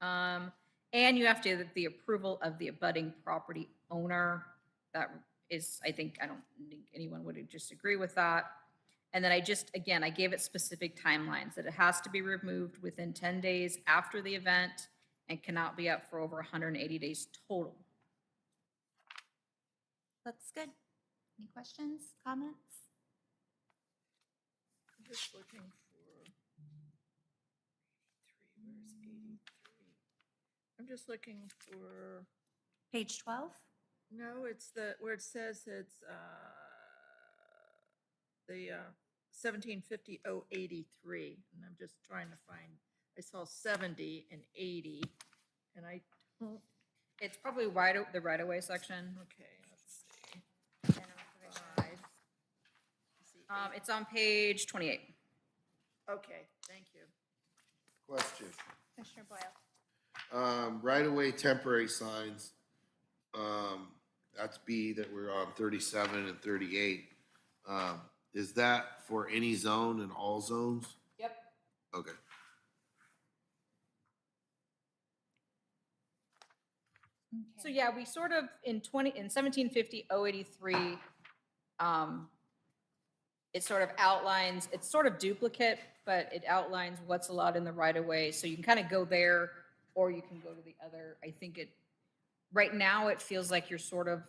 B: And you have to have the approval of the abutting property owner. That is, I think, I don't think anyone would disagree with that. And then I gave it specific timelines, that it has to be removed within 10 days after the event and cannot be up for over 180 days total.
A: Looks good. Any questions, comments?
E: I'm just looking for 83. Where's 83? I'm just looking for,
A: Page 12?
E: no, it's where it says it's, the 1750-083, and I'm just trying to find, I saw 70 and 80, and I don't,
B: It's probably the right-of-way section.
E: okay, let's see. 5. See,
B: It's on page 28.
E: okay, thank you.
D: Question.
A: Commissioner Boyle.
D: Right-of-way temporary signs, that's B that we're on 37 and 38. Is that for any zone and all zones?
B: Yep.
D: Okay.
B: So yeah, we sort of, in 1750-083, it sort of outlines, it's sort of duplicate, but it outlines what's allowed in the right of way. So you can kind of go there, or you can go to the other. I think right now, it feels like you're sort of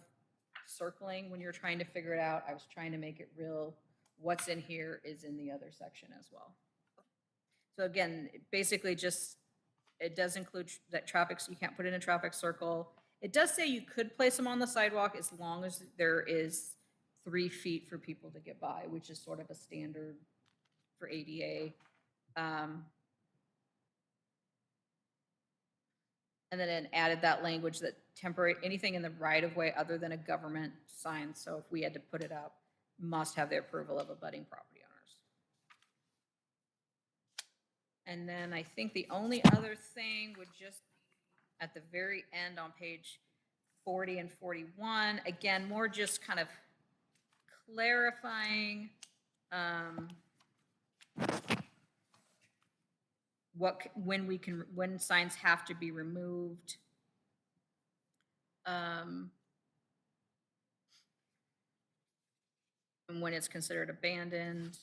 B: circling when you're trying to figure it out. I was trying to make it real. What's in here is in the other section as well. So again, basically just, it does include that traffic, so you can't put it in a traffic circle. It does say you could place them on the sidewalk as long as there is 3 feet for people to get by, which is sort of a standard for ADA. And then it added that language that temporary, anything in the right of way other than a government sign, so if we had to put it up, must have the approval of abutting property owners. And then I think the only other thing would just be at the very end on page 40 and 41, again, more just kind of clarifying when signs have to be removed. And when it's considered abandoned.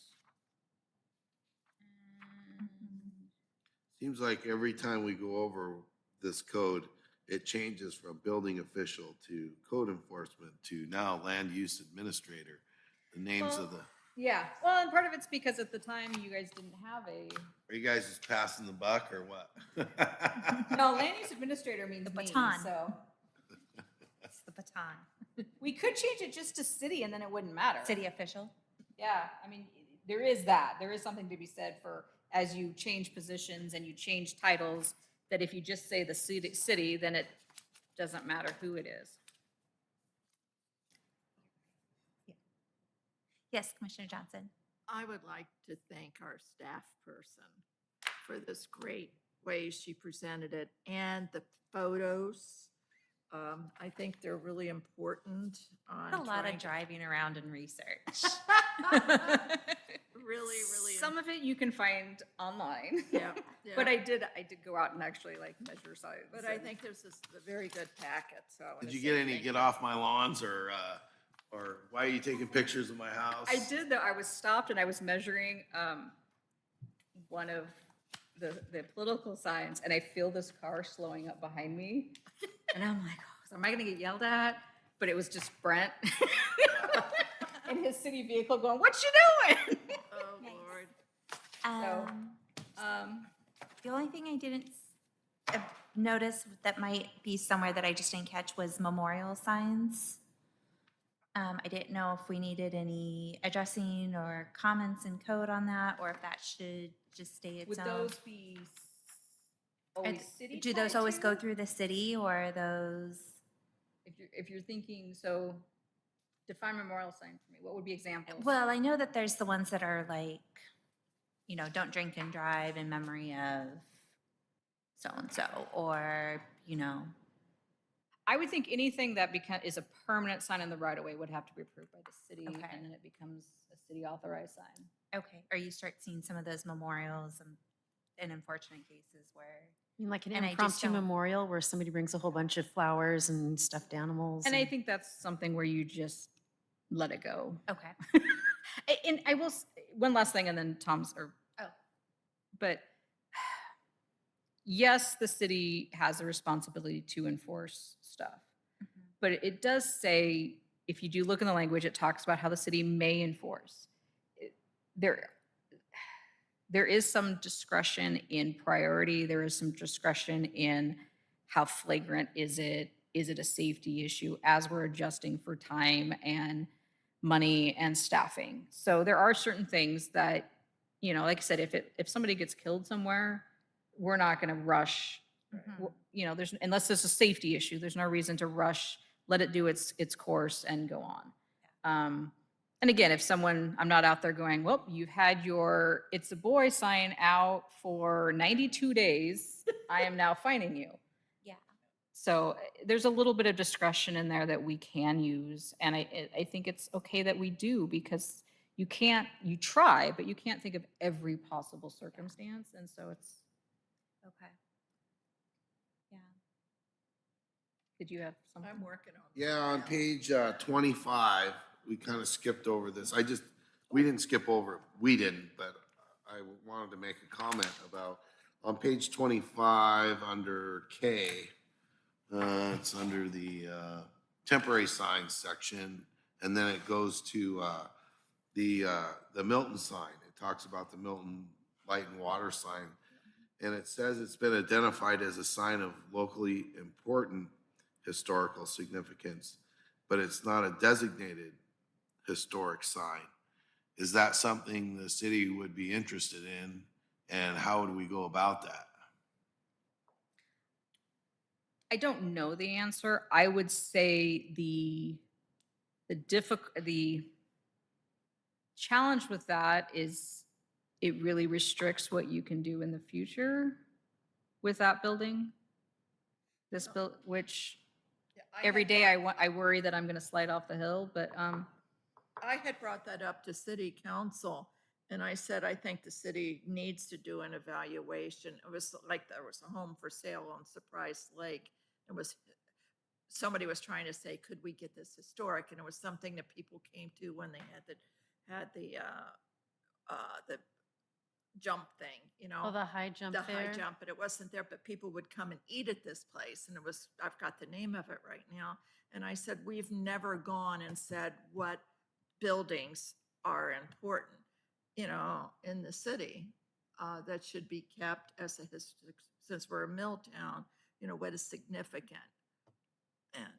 D: Seems like every time we go over this code, it changes from building official to code enforcement to now land use administrator. The names of the,
B: Yeah, well, and part of it's because at the time you guys didn't have
D: are you guys just passing the buck or what?
B: no, land use administrator means
A: The
B: me,
A: baton.
B: so.
A: It's the baton.
B: We could change it just to city and then it wouldn't matter.
A: City official.
B: Yeah, I mean, there is that. There is something to be said for, as you change positions and you change titles, that if you just say the city, then it doesn't matter who it is.
A: Yes, Commissioner Johnson.
E: I would like to thank our staff person for this great way she presented it and the photos. I think they're really important on
A: A lot
E: trying
A: of
E: to-
A: driving around and research.
E: Really, really.
B: Some of it you can find online.
E: Yeah.
B: But
E: yeah.
B: I did go out and actually like measure size.
E: But I
B: and-
E: think this is a very good packet, so. I wanna
D: Did you
E: say
D: get any
E: thank
D: get
E: you.
D: off my lawns or why are you taking pictures of my house?
B: I did though. I was stopped and I was measuring one of the political signs, and I feel this car slowing up behind me, and I'm like, oh, am I gonna get yelled at? But it was just Brent in his city vehicle going, "What you doing?"
E: Oh,
A: Nice.
E: Lord.
A: The only thing I didn't notice that might be somewhere that I just didn't catch was memorial signs. I didn't know if we needed any addressing or comments in code on that, or if that should just stay its
B: Would
A: own.
B: those be
A: Are
B: always
A: th-
B: city?
A: Do those
B: tied
A: always go
B: too?
A: through the city, or are those?
B: If you're thinking, so define memorial sign for me. What would be examples?
A: Well, I know that there's the ones that are like, don't drink and drive in memory of so-and-so, or,
B: I would think anything that is a permanent sign in the right of way would have to be approved by the city,
A: Okay.
B: and then it becomes a city authorized sign.
A: okay, or you start seeing some of those memorials in unfortunate cases where,
C: I mean, like an
A: And I just
C: impromptu
A: don't-
C: memorial where somebody brings a whole bunch of flowers and stuffed animals.
B: And I think that's something where you just let it go.
A: okay.
B: And I will, one last thing, and then Tom's,
A: Oh.
B: but yes, the city has a responsibility to enforce stuff. But it does say, if you do look in the language, it talks about how the city may enforce. There is some discretion in priority. There is some discretion in how flagrant is it? Is it a safety issue as we're adjusting for time and money and staffing? So there are certain things that, like I said, if somebody gets killed somewhere, we're not going to rush. Unless there's a safety issue, there's no reason to rush, let it do its course and go on. And again, if someone, I'm not out there going, well, you've had your "It's a Boy" sign out for 92 days, I am now fining you.
A: Yeah.
B: So there's a little bit of discretion in there that we can use. And I think it's okay that we do, because you try, but you can't think of every possible circumstance. And so it's,
A: Okay. Yeah.
B: did you have something?
E: I'm working on.
D: Yeah, on
E: now.
D: page 25, we kind of skipped over this. We didn't skip over, we didn't, but I wanted to make a comment about, on page 25, under K, it's under the temporary signs section, and then it goes to the Milton sign. It talks about the Milton light and water sign. And it says it's been identified as a sign of locally important historical significance, but it's not a designated historic sign. Is that something the city would be interested in, and how would we go about that?
B: I don't know the answer. I would say the challenge with that is it really restricts what you can do in the future with that building. Which
E: Yeah, I
B: every
E: had
B: day
E: brought-
B: I worry that I'm going to slide off the hill, but
E: I had brought that up to city council, and I said, I think the city needs to do an evaluation. It was like there was a home for sale on Surprise Lake. Somebody was trying to say, could we get this historic? And it was something that people came to when they had the jump thing,
C: Oh, the high jump
E: the
C: there?
E: high jump, but it wasn't there, but people would come and eat at this place, and I've got the name of it right now. And I said, we've never gone and said what buildings are important, in the city, that should be kept as since we're a mill town, what is significant. And,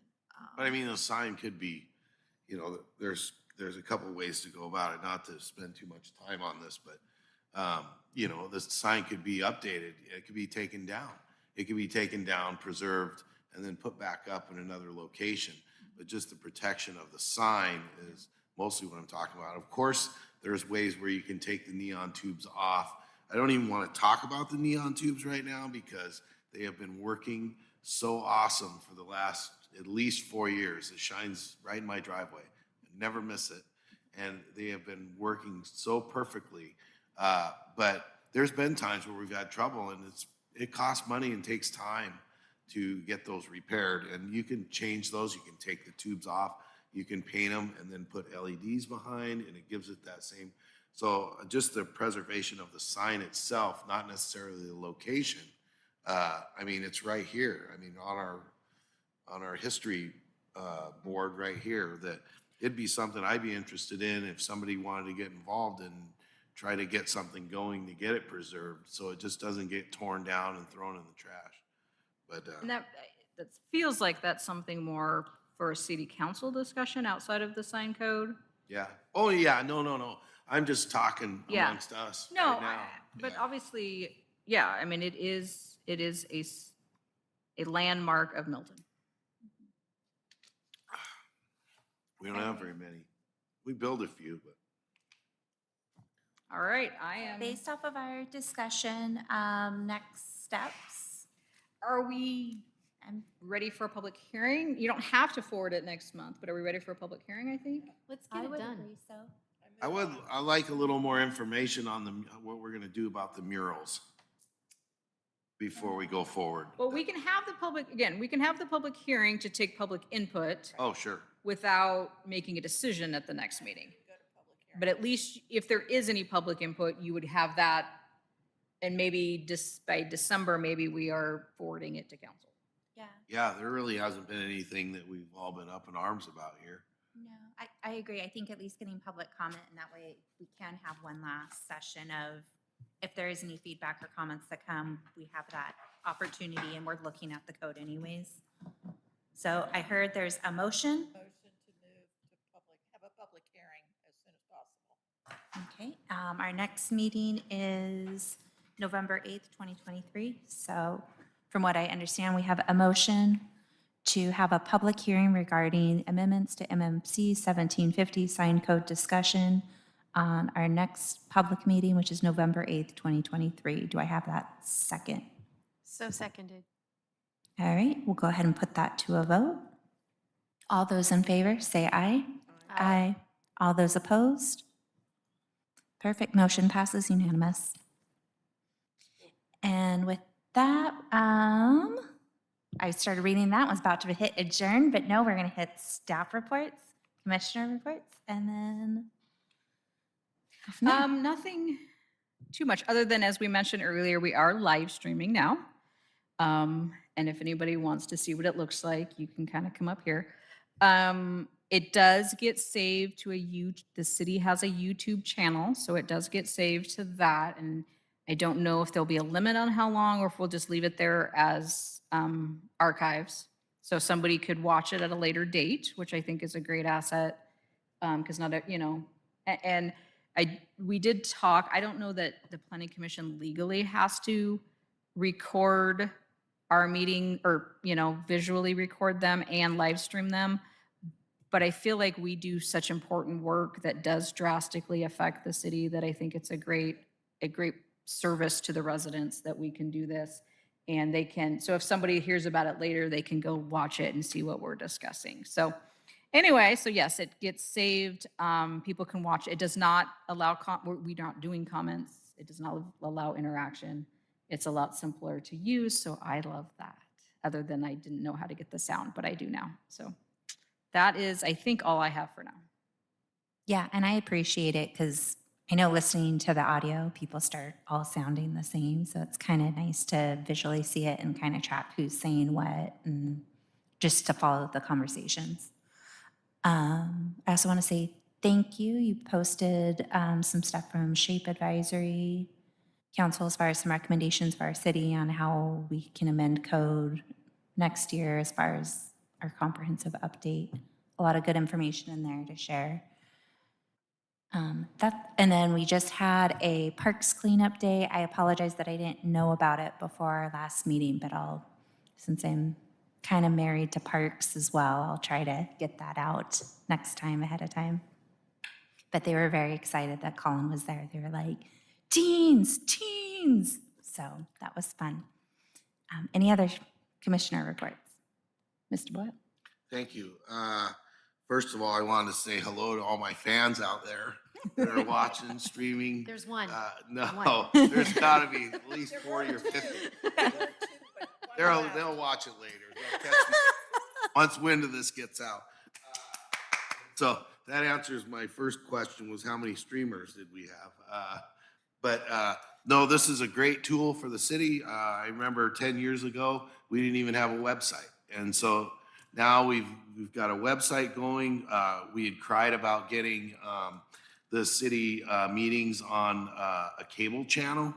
D: But I mean, the sign could be, there's a couple ways to go about it, not to spend too much time on this, but, the sign could be updated. It could be taken down. It could be taken down, preserved, and then put back up in another location. But just the protection of the sign is mostly what I'm talking about. Of course, there's ways where you can take the neon tubes off. I don't even want to talk about the neon tubes right now, because they have been working so awesome for the last at least 4 years. It shines right in my driveway. I never miss it. And they have been working so perfectly. But there's been times where we've had trouble, and it costs money and takes time to get those repaired. And you can change those. You can take the tubes off. You can paint them and then put LEDs behind, and it gives it that same. So just the preservation of the sign itself, not necessarily the location. I mean, it's right here. I mean, on our history board right here, that it'd be something I'd be interested in if somebody wanted to get involved and try to get something going to get it preserved, so it just doesn't get torn down and thrown in the trash. But
B: and that feels like that's something more for a city council discussion outside of the sign code.
D: yeah. Oh, yeah, no. I'm just talking
B: Yeah.
D: amongst us
B: No,
D: right now.
B: but
D: Yeah.
B: obviously, yeah, I mean, it is a landmark of Milton.
D: We don't have very many. We build a few, but.
B: All right, I am.
A: Based off of our discussion, next steps.
B: Are we ready for a public hearing? You don't have to forward it next month, but are we ready for a public hearing, I think?
C: Let's
A: I
C: get it
A: would
C: done.
A: agree so.
D: I like a little more information on what we're gonna do about the murals before we go forward.
B: Well, we can have the public hearing to take public input
D: Oh, sure.
B: without making a decision at the next meeting. But at least if there is any public input, you would have that, and maybe by December, maybe we are forwarding it to council.
A: Yeah,
D: Yeah, there really hasn't been anything that we've all been up in arms about here.
A: no, I agree. I think at least getting public comment, and that way we can have one last session of, if there is any feedback or comments that come, we have that opportunity and we're looking at the code anyways. So I heard there's a motion.
E: Motion to move to public, have a public hearing as soon as possible.
A: Okay, our next meeting is November 8th, 2023. So from what I understand, we have a motion to have a public hearing regarding amendments to MMC 1750 sign code discussion on our next public meeting, which is November 8th, 2023. Do I have that second?
C: So seconded.
A: All right, we'll go ahead and put that to a vote. All those in favor, say aye. Aye. All those opposed? Perfect, motion passes unanimous. And with that, I started reading that, was about to hit adjourn, but no, we're gonna hit staff reports, commissioner reports, and then.
B: Nothing too much, other than, as we mentioned earlier, we are live streaming now. And if anybody wants to see what it looks like, you can kind of come up here. It does get saved to the city has a YouTube channel, so it does get saved to that. And I don't know if there'll be a limit on how long, or if we'll just leave it there as archives. So somebody could watch it at a later date, which I think is a great asset. Because we did talk, I don't know that the planning commission legally has to record our meeting or, visually record them and live stream them. But I feel like we do such important work that does drastically affect the city that I think it's a great service to the residents that we can do this. And they can, so if somebody hears about it later, they can go watch it and see what we're discussing. So anyway, so yes, it gets saved. People can watch. It does not allow, we're not doing comments. It does not allow interaction. It's a lot simpler to use, so I love that. Other than I didn't know how to get the sound, but I do now. So that is, I think, all I have for now.
A: Yeah, and I appreciate it because I know listening to the audio, people start all sounding the same. So it's kind of nice to visually see it and kind of track who's saying what and just to follow the conversations. I also want to say thank you. You posted some stuff from Shape Advisory Council as far as some recommendations for our city on how we can amend code next year as far as our comprehensive update. A lot of good information in there to share. And then we just had a parks cleanup day. I apologize that I didn't know about it before our last meeting, but since I'm kind of married to parks as well, I'll try to get that out next time ahead of time. But they were very excited that Colin was there. They were like, teens. So that was fun. Any other commissioner reports? Mr. Boyle?
D: Thank you. First of all, I wanted to say hello to all my fans out there that are watching, streaming.
C: There's one.
D: No,
C: One.
D: there's got to be at least 40 or 50. They'll watch it later. They'll catch me once wind of this gets out. So that answers my first question, was how many streamers did we have? No, this is a great tool for the city. I remember 10 years ago, we didn't even have a website. And so now we've got a website going. We had cried about getting the city meetings on a cable channel,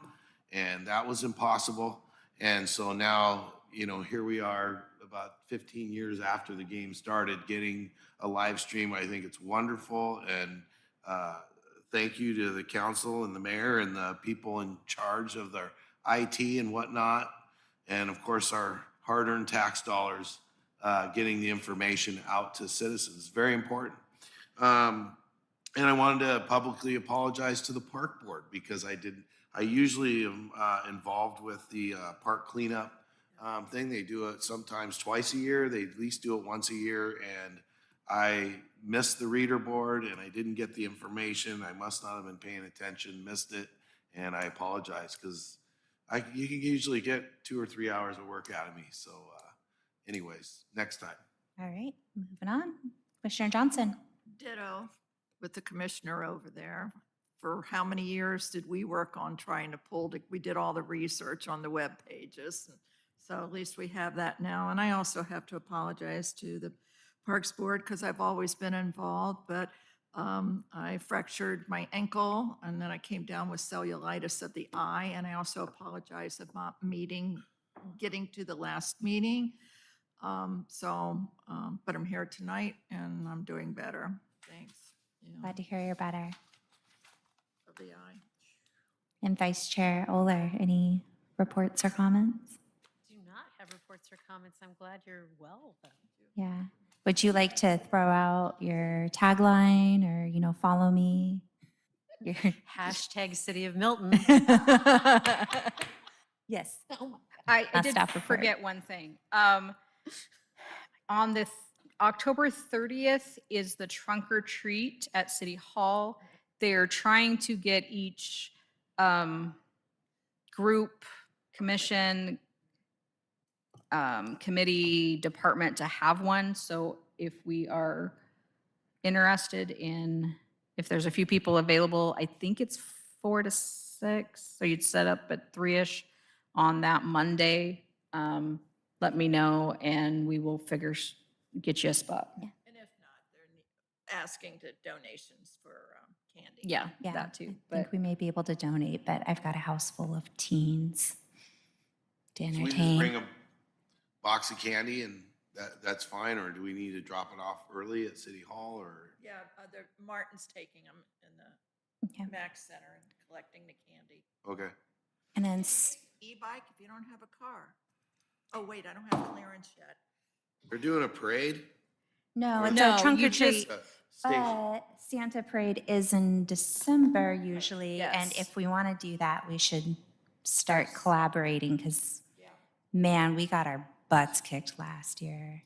D: and that was impossible. And so now, here we are about 15 years after the game started, getting a live stream. I think it's wonderful. And thank you to the council and the mayor and the people in charge of their IT and whatnot. And of course, our hard-earned tax dollars getting the information out to citizens. Very important. And I wanted to publicly apologize to the park board because I usually am involved with the park cleanup thing. They do it sometimes twice a year. They at least do it once a year. And I missed the reader board and I didn't get the information. I must not have been paying attention, missed it. And I apologize because you can usually get 2 or 3 hours of work out of me. So anyways, next time.
A: All right, moving on. Commissioner Johnson?
E: Ditto with the commissioner over there. For how many years did we work on trying to we did all the research on the web pages. So at least we have that now. And I also have to apologize to the Parks Board because I've always been involved, but I fractured my ankle and then I came down with cellulitis of the eye. And I also apologize about meeting getting to the last meeting. But I'm here tonight and I'm doing better. Thanks. Yeah,
A: Glad to hear you're better.
E: of the eye.
A: And Vice Chair Oler, any reports or comments?
C: Do not have reports or comments. I'm glad you're well, though.
A: Yeah. Would you like to throw out your tagline or, follow me? Your
C: Hashtag City of Milton.
A: Yes.
B: I
A: Not
B: did
A: staff report.
B: forget one thing. On the October 30th is the trunk or treat at City Hall. They're trying to get each group, commission, committee, department to have one. So if we are interested in, if there's a few people available, I think it's 4 to 6. So you'd set up at 3-ish on that Monday. Let me know and we will get you a spot.
E: And if not, they're asking to donations for candy.
B: Yeah,
A: Yeah,
B: that too.
A: I think
B: But
A: we may be able to donate, but I've got a house full of teens to
D: So we just
A: entertain.
D: bring a box of candy and that's fine, or do we need to drop it off early at City Hall, or?
E: Yeah, Martin's taking them in
A: Okay.
E: the Mac Center and collecting the candy.
D: Okay.
A: And then,
E: E-bike if you don't have a car. Oh, wait, I don't have clearance yet.
D: They're doing a parade?
A: no,
D: Or-
A: it's
B: No,
A: a trunk
B: you
A: or treat.
D: Station.
A: Santa Parade is in December usually, and
E: Yes.
A: if we want to do that, we should start collaborating because,
E: Yeah.
A: man, we got our butts kicked last year.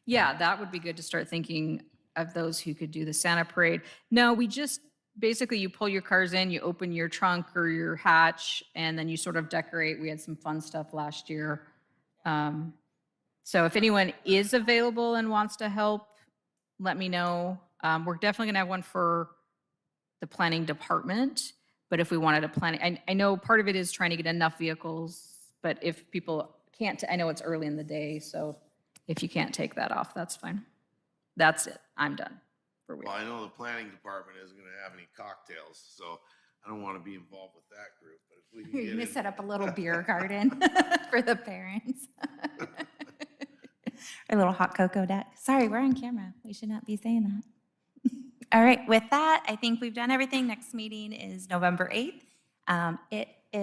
B: yeah, that would be good to start thinking of those who could do the Santa parade. No, we just, basically you pull your cars in, you open your trunk or your hatch, and then you sort of decorate. We had some fun stuff last year. So if anyone is available and wants to help, let me know. We're definitely gonna have one for the planning department, but if we wanted to plan, I know part of it is trying to get enough vehicles, but if people can't, I know it's early in the day, so if you can't take that off, that's fine. That's it. I'm done for
D: Well,
B: week.
D: I know the planning department isn't gonna have any cocktails, so I don't wanna be involved with that group, but if we can
A: You're
D: get
A: gonna
D: in.
A: set up a little beer garden for the parents. Our little hot cocoa deck. Sorry, we're on camera. We should not be saying that. All right, with that, I think we've done everything. Next meeting is November 8th. It is